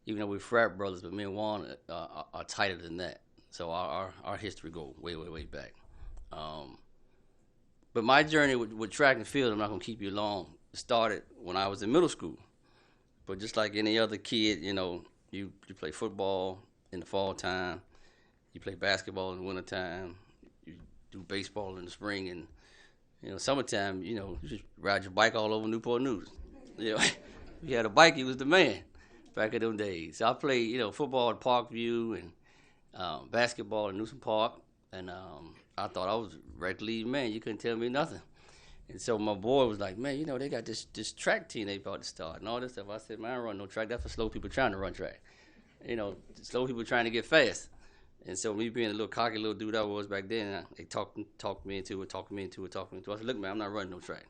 even though we're frat brothers, but me and Juan are tighter than that. So our history goes way, way, way back. But my journey with track and field, I'm not going to keep you long, started when I was in middle school. But just like any other kid, you know, you play football in the fall time, you play basketball in the winter time, you do baseball in the spring, and, you know, summertime, you know, you just ride your bike all over Newport News. You know, if you had a bike, you was the man back in them days. So I played, you know, football at Parkview and basketball at Newsom Park, and I thought I was right lead man. You couldn't tell me nothing. And so my boy was like, man, you know, they got this track team they about to start and all this stuff. I said, man, I don't run no track. That's for slow people trying to run track. You know, slow people trying to get fast. And so me being a little cocky little dude I was back then, they talked me into it. I said, look, man, I'm not running no track.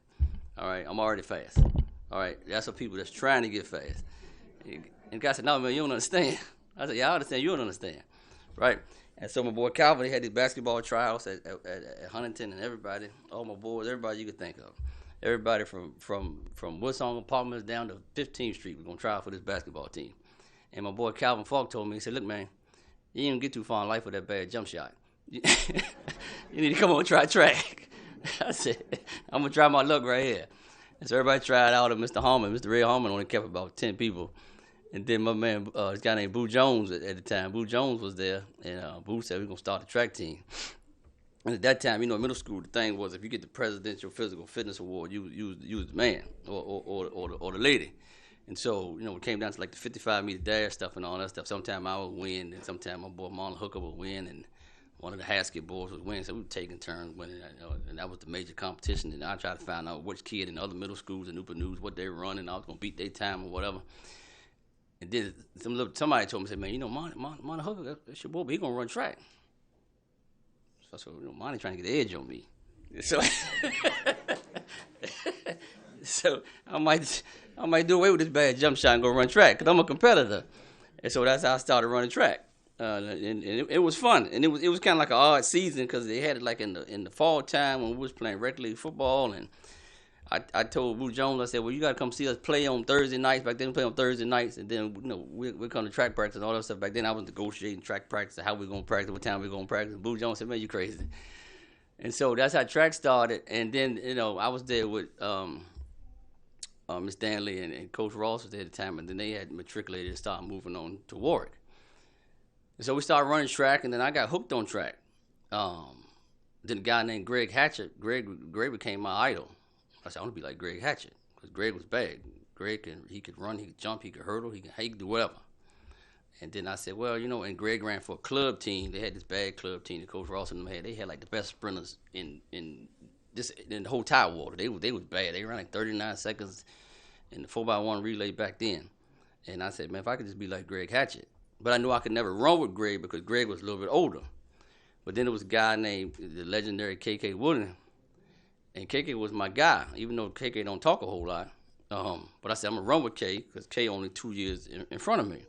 All right, I'm already fast. All right, that's for people that's trying to get fast. And the guy said, no, man, you don't understand. I said, yeah, I understand. You don't understand. Right? And so my boy Calvin, he had these basketball tryouts at Huntington, and everybody, all my boys, everybody you could think of. Everybody from Woodsong Apartments down to 15th Street was going to try out for this basketball team. And my boy Calvin Falk told me, he said, look, man, you ain't going to get too far in life with that bad jump shot. You need to come on and try track. I said, I'm going to try my luck right here. And so everybody tried out, and Mr. Ray Harmon only kept about 10 people. And then my man, this guy named Boo Jones at the time, Boo Jones was there, and Boo said we're going to start the track team. And at that time, you know, in middle school, the thing was if you get the Presidential Physical Fitness Award, you was the man or the lady. And so, you know, it came down to like the 55-meter dash stuff and all that stuff. Sometime I would win, and sometime my boy Marlon Hooker would win, and one of the Haskett boys would win. So we were taking turns winning, you know, and that was the major competition. And I tried to find out which kid in the other middle schools in Newport News, what they were running. I was going to beat their time or whatever. And then somebody told me, said, man, you know, Monty Hooker, that's your boy, but he going to run track. So I said, you know, Monty trying to get the edge on me. So I might do away with this bad jump shot and go run track because I'm a competitor. And so that's how I started running track. And it was fun. And it was kind of like an odd season because they had it like in the fall time when we was playing rec league football. And I told Boo Jones, I said, well, you got to come see us play on Thursday nights. Back then we play on Thursday nights. And then, you know, we come to track practice and all that stuff. Back then I was negotiating track practice and how we going to practice, what time we going to practice. And Boo Jones said, man, you crazy. And so that's how track started. And then, you know, I was there with Miss Danley and Coach Ross was there at the time. And then they had matriculated and started moving on to Warwick. And so we started running track, and then I got hooked on track. Then a guy named Greg Hatchett, Greg became my idol. I said, I want to be like Greg Hatchett, because Greg was bad. He could run, he could jump, he could hurdle, he could do whatever. And then I said, well, you know, and Greg ran for a club team. They had this bad club team that Coach Ross and them had. They had like the best sprinters in the whole Tidewater. They was bad. They ran like 39 seconds in the 4x1 relay back then. And I said, man, if I could just be like Greg Hatchett. But I knew I could never run with Greg because Greg was a little bit older. But then there was a guy named the legendary KK Wooden. And KK was my guy, even though KK don't talk a whole lot. But I said, I'm going to run with K because K only 2 years in front of me.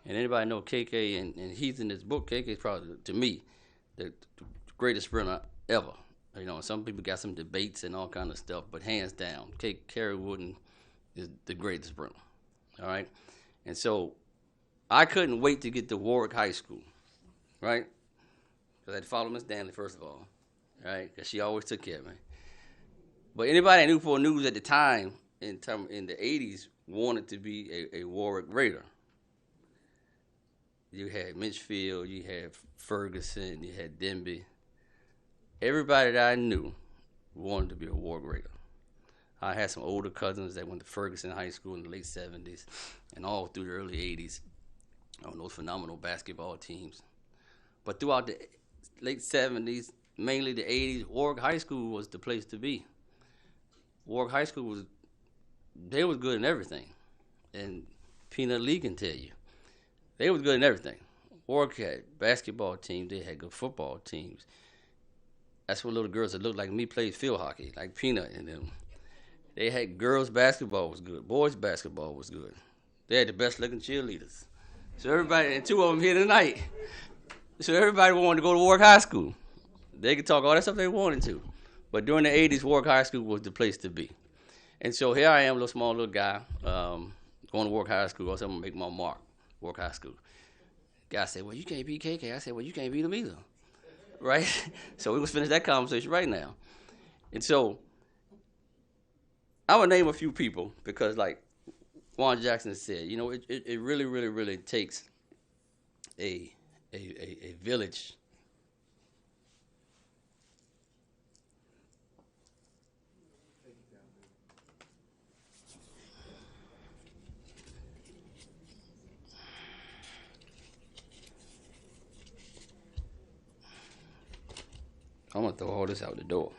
And anybody know KK, and he's in this book, KK is probably, to me, the greatest sprinter ever. You know, some people got some debates and all kind of stuff, but hands down, Kerry Wooden is the greatest sprinter. All right? And so I couldn't wait to get to Warwick High School, right? Because I had to follow Miss Danley, first of all, right? Because she always took care of me. But anybody at Newport News at the time, in the 80s, wanted to be a Warwick Raider. You had Mitchfield, you had Ferguson, you had Denby. Everybody that I knew wanted to be a Warwick Raider. I had some older cousins that went to Ferguson High School in the late 70s and all through the early 80s on those phenomenal basketball teams. But throughout the late 70s, mainly the 80s, Warwick High School was the place to be. Warwick High School was good in everything. And Peanut Lee can tell you. They was good in everything. Warwick had basketball teams. They had good football teams. That's what little girls that looked like me played field hockey, like Peanut and them. They had girls basketball was good. Boys basketball was good. They had the best looking cheerleaders. So everybody, and 2 of them here tonight. So everybody wanted to go to Warwick High School. They could talk all that stuff they wanted to. But during the 80s, Warwick High School was the place to be. And so here I am, little guy, going to Warwick High School. I said, I'm going to make my mark, Warwick High School. Guy said, well, you can't beat KK. I said, well, you can't beat him either. Right? So we was finish that conversation right now. And so I would name a few people because, like Juan Jackson said, you know, it really, really, really takes a village. I'm gonna throw all this out the door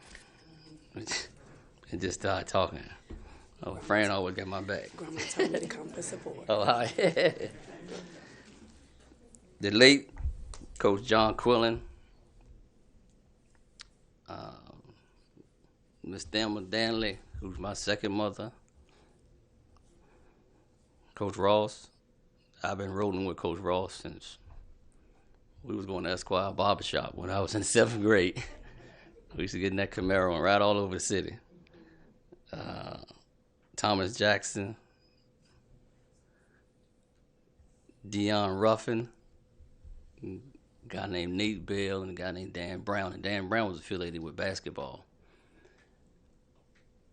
and just start talking. Oh, Fran always got my back. Grandma told me to come for support. Oh, hi. The late Coach John Quillin, Miss Thelma Danley, who's my second mother, Coach Ross. I've been rolling with Coach Ross since we was going to Esquire Barbershop when I was in 7th grade. We used to get in that Camaro and ride all over the city. Thomas Jackson, Dion Ruffin, a guy named Nate Bell, and a guy named Dan Brown. And Dan Brown was affiliated with basketball.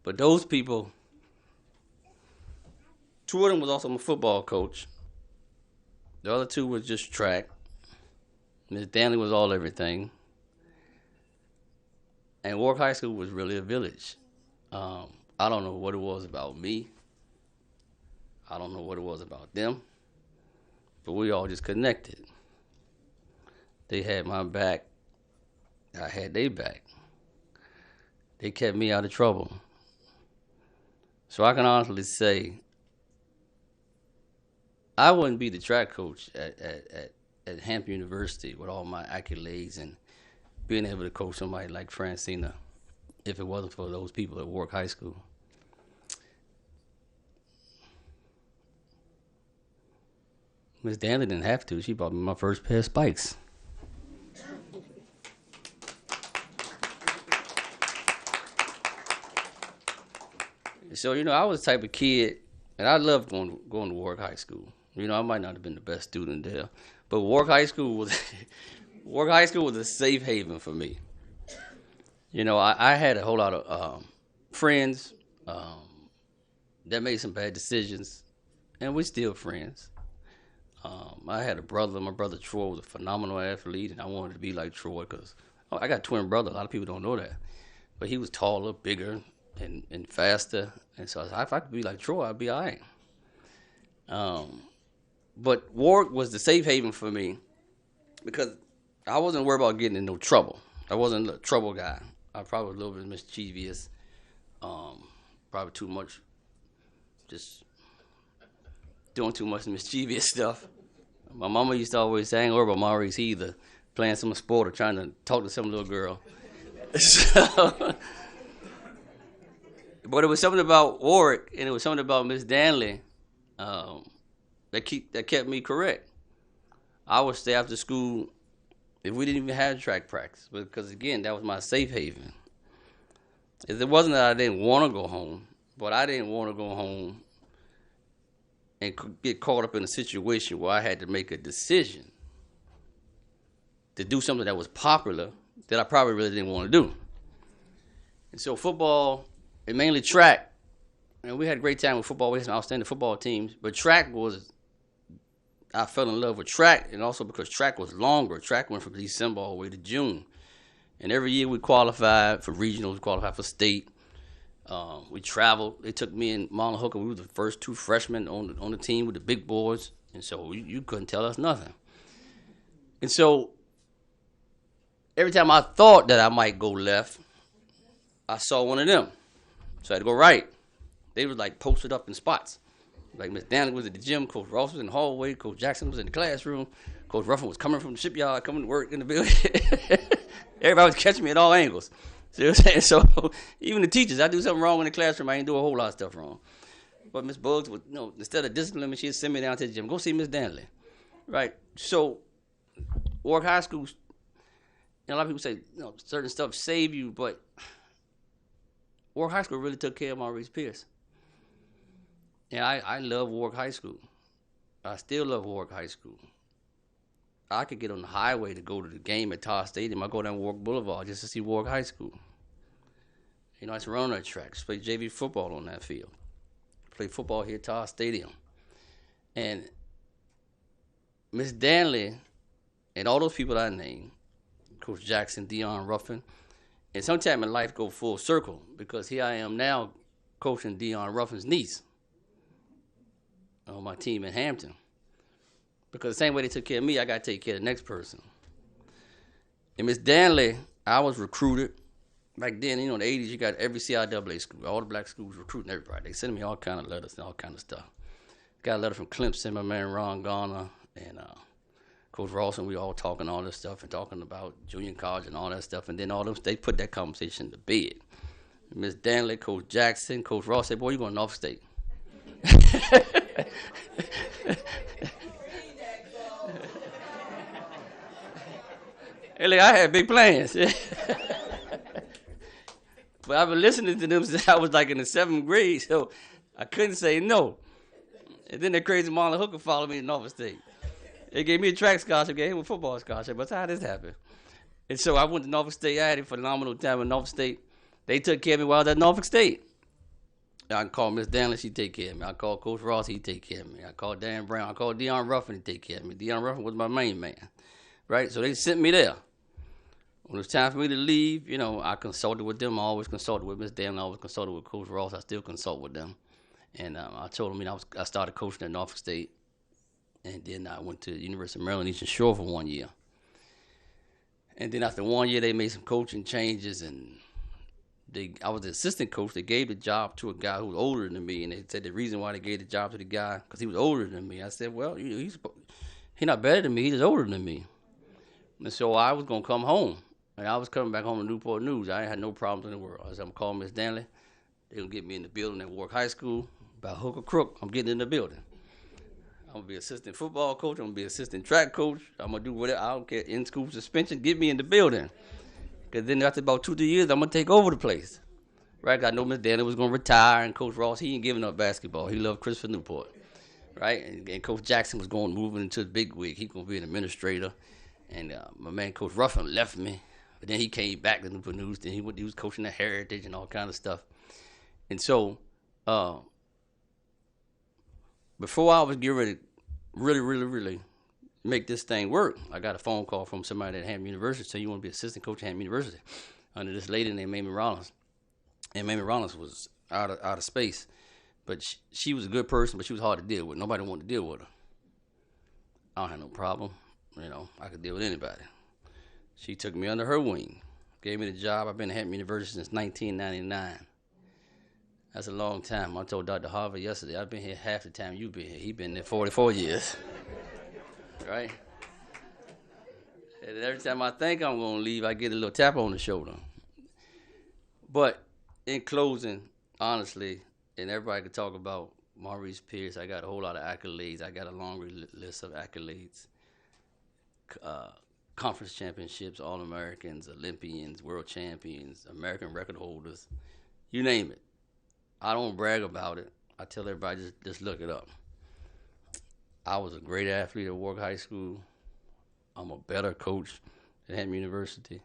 But those people, 2 of them was also my football coach. The other 2 was just track. Miss Danley was all everything. And Warwick High School was really a village. I don't know what it was about me. I don't know what it was about them. But we all just connected. They had my back. I had their back. They kept me out of trouble. So I can honestly say, I wouldn't be the track coach at Hampton University with all my accolades and being able to coach somebody like Francina if it wasn't for those people at Warwick High School. Miss Danley didn't have to. She bought me my first pair of spikes. So, you know, I was the type of kid, and I loved going to Warwick High School. You know, I might not have been the best student there, but Warwick High School was a safe haven for me. You know, I had a whole lot of friends that made some bad decisions, and we're still friends. I had a brother. My brother Troy was a phenomenal athlete, and I wanted to be like Troy because I got a twin brother. A lot of people don't know that. But he was taller, bigger, and faster. And so I said, if I could be like Troy, I'd be all right. But Warwick was the safe haven for me because I wasn't worried about getting in no trouble. I wasn't a trouble guy. I probably was a little bit mischievous, probably too much, just doing too much mischievous stuff. My mama used to always say, I ain't worried about Maurice either, playing some sport or trying to talk to some little girl. So, but it was something about Warwick, and it was something about Miss Danley that kept me correct. I would stay after school if we didn't even have track practice, because again, that was my safe haven. It wasn't that I didn't want to go home, but I didn't want to go home and get caught up in a situation where I had to make a decision to do something that was popular that I probably really didn't want to do. And so football, and mainly track, and we had a great time with football. We had some outstanding football teams, but track was, I fell in love with track, and also because track was longer. Track went from December all the way to June. And every year we qualified for regionals, we qualified for state. We traveled. They took me and Marlon Hooker. We were the first 2 freshmen on the team with the big boys, and so you couldn't tell us nothing. And so every time I thought that I might go left, I saw one of them. So I had to go right. They was like posted up in spots. Like Miss Danley was at the gym, Coach Ross was in the hallway, Coach Jackson was in the classroom, Coach Ruffin was coming from the shipyard, coming to work in the building. Everybody was catching me at all angles. See what I'm saying? So even the teachers, I do something wrong in the classroom, I ain't do a whole lot of stuff wrong. But Miss Bugs would, instead of disciplining me, she'd send me down to the gym. Go see Miss Danley. Right? So Warwick High School, a lot of people say, certain stuff save you, but Warwick High School really took care of Maurice Pierce. And I love Warwick High School. I still love Warwick High School. I could get on the highway to go to the game at Tar Stadium. I go down Warwick Boulevard just to see Warwick High School. You know, I used to run on that track. I used to play JV football on that field. Play football here at Tar Stadium. And Miss Danley and all those people I named, Coach Jackson, Deion Ruffin, and sometime in life go full circle because here I am now coaching Deion Ruffin's niece on my team in Hampton. Because the same way they took care of me, I got to take care of the next person. And Miss Danley, I was recruited. Back then, you know, in the 80s, you got every CIAA school, all the black schools recruiting everybody. They sending me all kind of letters and all kind of stuff. Got a letter from Clemson, my man Ron Garner, and Coach Ross, and we all talking all this stuff and talking about junior college and all that stuff. And then all them, they put that conversation to bed. Miss Danley, Coach Jackson, Coach Ross said, boy, you going to North State. Hey, look, I had big plans. But I've been listening to them since I was like in the 7th grade, so I couldn't say no. And then that crazy Marlon Hooker followed me to Norfolk State. They gave me a track scholarship, gave him a football scholarship. That's how this happened. And so I went to Norfolk State. I had a phenomenal time in Norfolk State. They took care of me while I was at Norfolk State. I can call Miss Danley, she take care of me. I call Coach Ross, he take care of me. I call Dan Brown. I call Deion Ruffin, he take care of me. Deion Ruffin was my main man, right? So they sent me there. When it was time for me to leave, you know, I consulted with them. I always consulted with Miss Danley. I always consulted with Coach Ross. I still consult with them. And I told them, you know, I started coaching at Norfolk State. And then I went to the University of Maryland, Eastern Shore for 1 year. And then after 1 year, they made some coaching changes. And I was the assistant coach. They gave the job to a guy who was older than me. And they said the reason why they gave the job to the guy, because he was older than me. I said, well, he's not better than me. He's just older than me. And so I was going to come home. And I was coming back home to Newport News. I ain't had no problems in the world. I said, I'm calling Miss Danley. They're going to get me in the building at Warwick High School. By hook or crook, I'm getting in the building. I'm going to be assistant football coach. I'm going to be assistant track coach. I'm going to do whatever. I don't care. In-school suspension, get me in the building. Because then after about 2-3 years, I'm going to take over the place. Right? I know Miss Danley was going to retire, and Coach Ross, he ain't giving up basketball. He loved Christopher Newport. Right? And Coach Jackson was moving into the big wig. He's going to be an administrator. And my man, Coach Ruffin, left me. But then he came back to Newport News. Then he was coaching the Heritage and all kind of stuff. And so, before I was getting ready to really make this thing work, I got a phone call from somebody at Hampton University saying, you want to be assistant coach at Hampton University under this lady named Mamie Rollins. And Mamie Rollins was out of space. But she was a good person, but she was hard to deal with. Nobody wanted to deal with her. I don't have no problem. You know, I could deal with anybody. She took me under her wing, gave me the job. I've been at Hampton University since 1999. That's a long time. I told Dr. Harvey yesterday, I've been here half the time you've been here. He's been there 44 years, right? And every time I think I'm going to leave, I get a little tap on the shoulder. But in closing, honestly, and everybody could talk about Maurice Pierce, I got a whole lot of accolades. I got a long list of accolades. Conference championships, All-Americans, Olympians, world champions, American record holders, you name it. I don't brag about it. I tell everybody, just look it up. I was a great athlete at Warwick High School. I'm a better coach at Hampton University.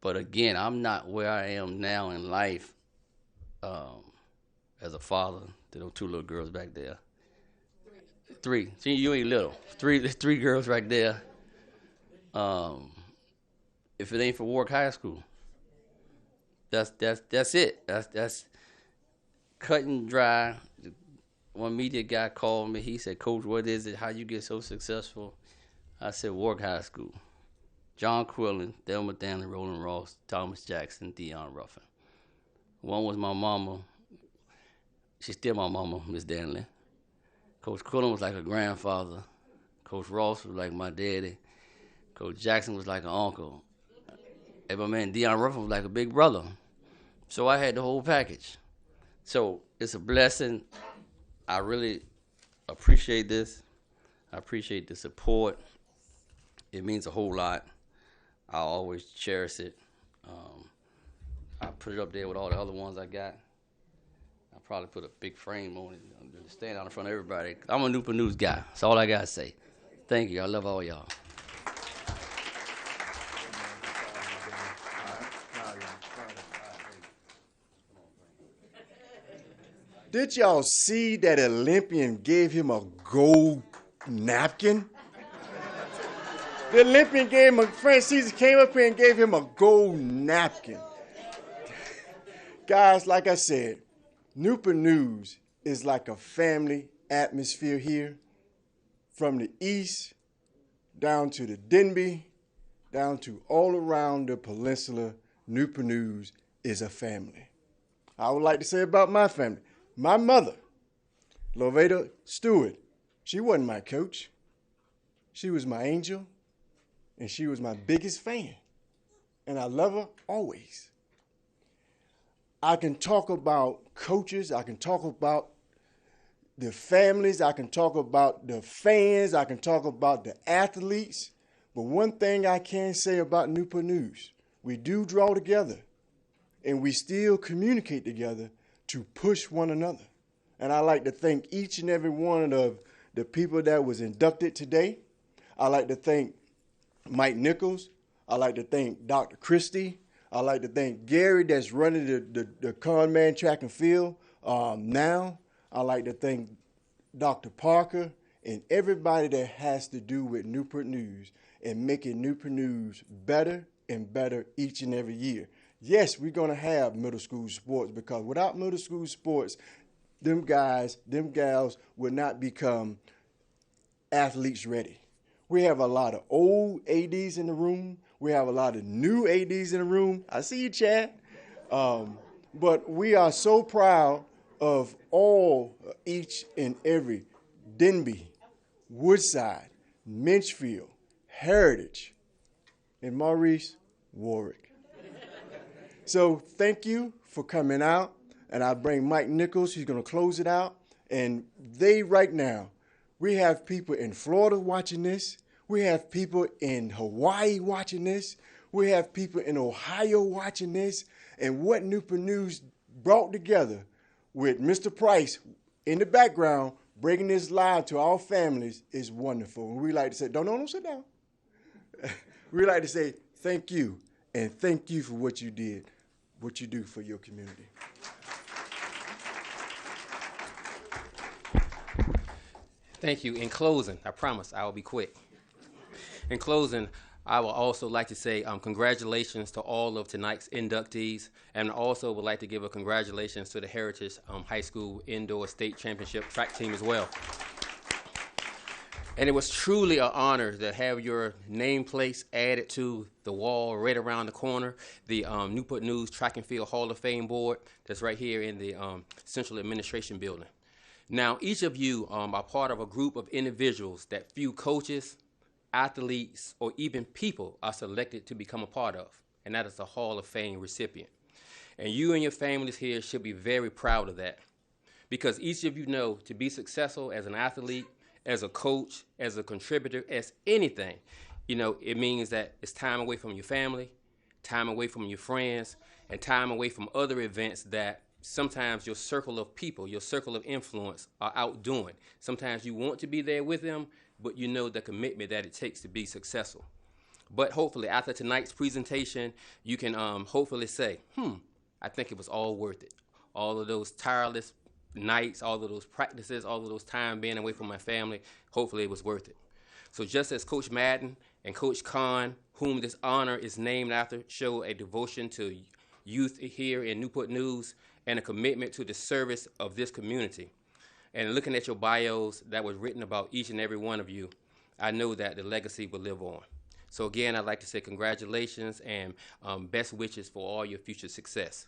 But again, I'm not where I am now in life as a father to those 2 little girls back there. 3. See, you ain't little. 3 girls right there. If it ain't for Warwick High School, that's it. That's cut and dry. One media guy called me. He said, Coach, what is it? How you get so successful? I said, Warwick High School. John Quillin, Delma Danley, Roland Ross, Thomas Jackson, Deion Ruffin. One was my mama. She's still my mama, Miss Danley. Coach Quillin was like a grandfather. Coach Ross was like my daddy. Coach Jackson was like an uncle. And my man Deion Ruffin was like a big brother. So I had the whole package. So it's a blessing. I really appreciate this. I appreciate the support. It means a whole lot. I always cherish it. I put it up there with all the other ones I got. I probably put a big frame on it, stand out in front of everybody. I'm a Newport News guy. That's all I got to say. Thank you. I love all y'all. Did y'all see that Olympian gave him a gold napkin? The Olympian gave him Frank Caesar came up here and gave him a gold napkin. Guys, like I said, Newport News is like a family atmosphere here. From the east down to the Denby, down to all around the peninsula, Newport News is a family. I would like to say about my family. My mother, Loveda Stewart, she wasn't my coach. She was my angel, and she was my biggest fan. And I love her always. I can talk about coaches. I can talk about the families. I can talk about the fans. I can talk about the athletes. But one thing I can say about Newport News, we do draw together, and we still communicate together to push one another. And I like to thank each and every one of the people that was inducted today. I like to thank Mike Nichols. I like to thank Dr. Christie. I like to thank Gary that's running the Conman track and field now. I like to thank Dr. Parker and everybody that has to do with Newport News and making Newport News better and better each and every year. Yes, we're going to have middle school sports, because without middle school sports, them guys, them gals will not become athletes ready. We have a lot of old ADs in the room. We have a lot of new ADs in the room. I see you, Chad. But we are so proud of each and every Denby, Woodside, Minchfield, Heritage, and Maurice Warwick. So thank you for coming out. And I bring Mike Nichols, who's going to close it out. And right now, we have people in Florida watching this. We have people in Hawaii watching this. We have people in Ohio watching this. And what Newport News brought together with Mr. Price in the background, bringing this live to our families, is wonderful. And we like to say, don't sit down. We like to say thank you, and thank you for what you did, what you do for your community. Thank you. In closing, I promise I will be quick. In closing, I would also like to say congratulations to all of tonight's inductees, and also would like to give a congratulations to the Heritage High School Indoor State Championship track team as well. And it was truly an honor to have your nameplates added to the wall right around the corner, the Newport News Track and Field Hall of Fame board that's right here in the Central Administration Building. Now, each of you are part of a group of individuals that few coaches, athletes, or even people are selected to become a part of, and that is the Hall of Fame recipient. And you and your families here should be very proud of that, because each of you know to be successful as an athlete, as a coach, as a contributor, as anything, it means that it's time away from your family, time away from your friends, and time away from other events that sometimes your circle of people, your circle of influence are out doing. Sometimes you want to be there with them, but you know the commitment that it takes to be successful. But hopefully after tonight's presentation, you can hopefully say, I think it was all worth it. All of those tireless nights, all of those practices, all of those time being away from my family, hopefully it was worth it. So just as Coach Madden and Coach Kahn, whom this honor is named after, show a devotion to youth here in Newport News and a commitment to the service of this community. And looking at your bios that was written about each and every one of you, I know that the legacy will live on. So again, I'd like to say congratulations and best wishes for all your future success.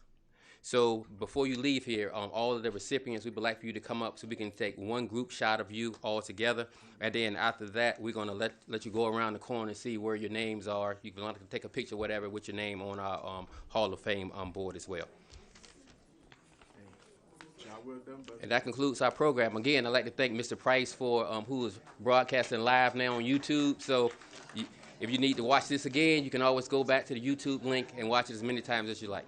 So before you leave here, all of the recipients, we would like for you to come up so we can take one group shot of you all together. And then after that, we're going to let you go around the corner and see where your names are. You can take a picture, whatever, with your name on our Hall of Fame board as well. And that concludes our program. Again, I'd like to thank Mr. Price for who is broadcasting live now on YouTube. So if you need to watch this again, you can always go back to the YouTube link and watch it as many times as you like.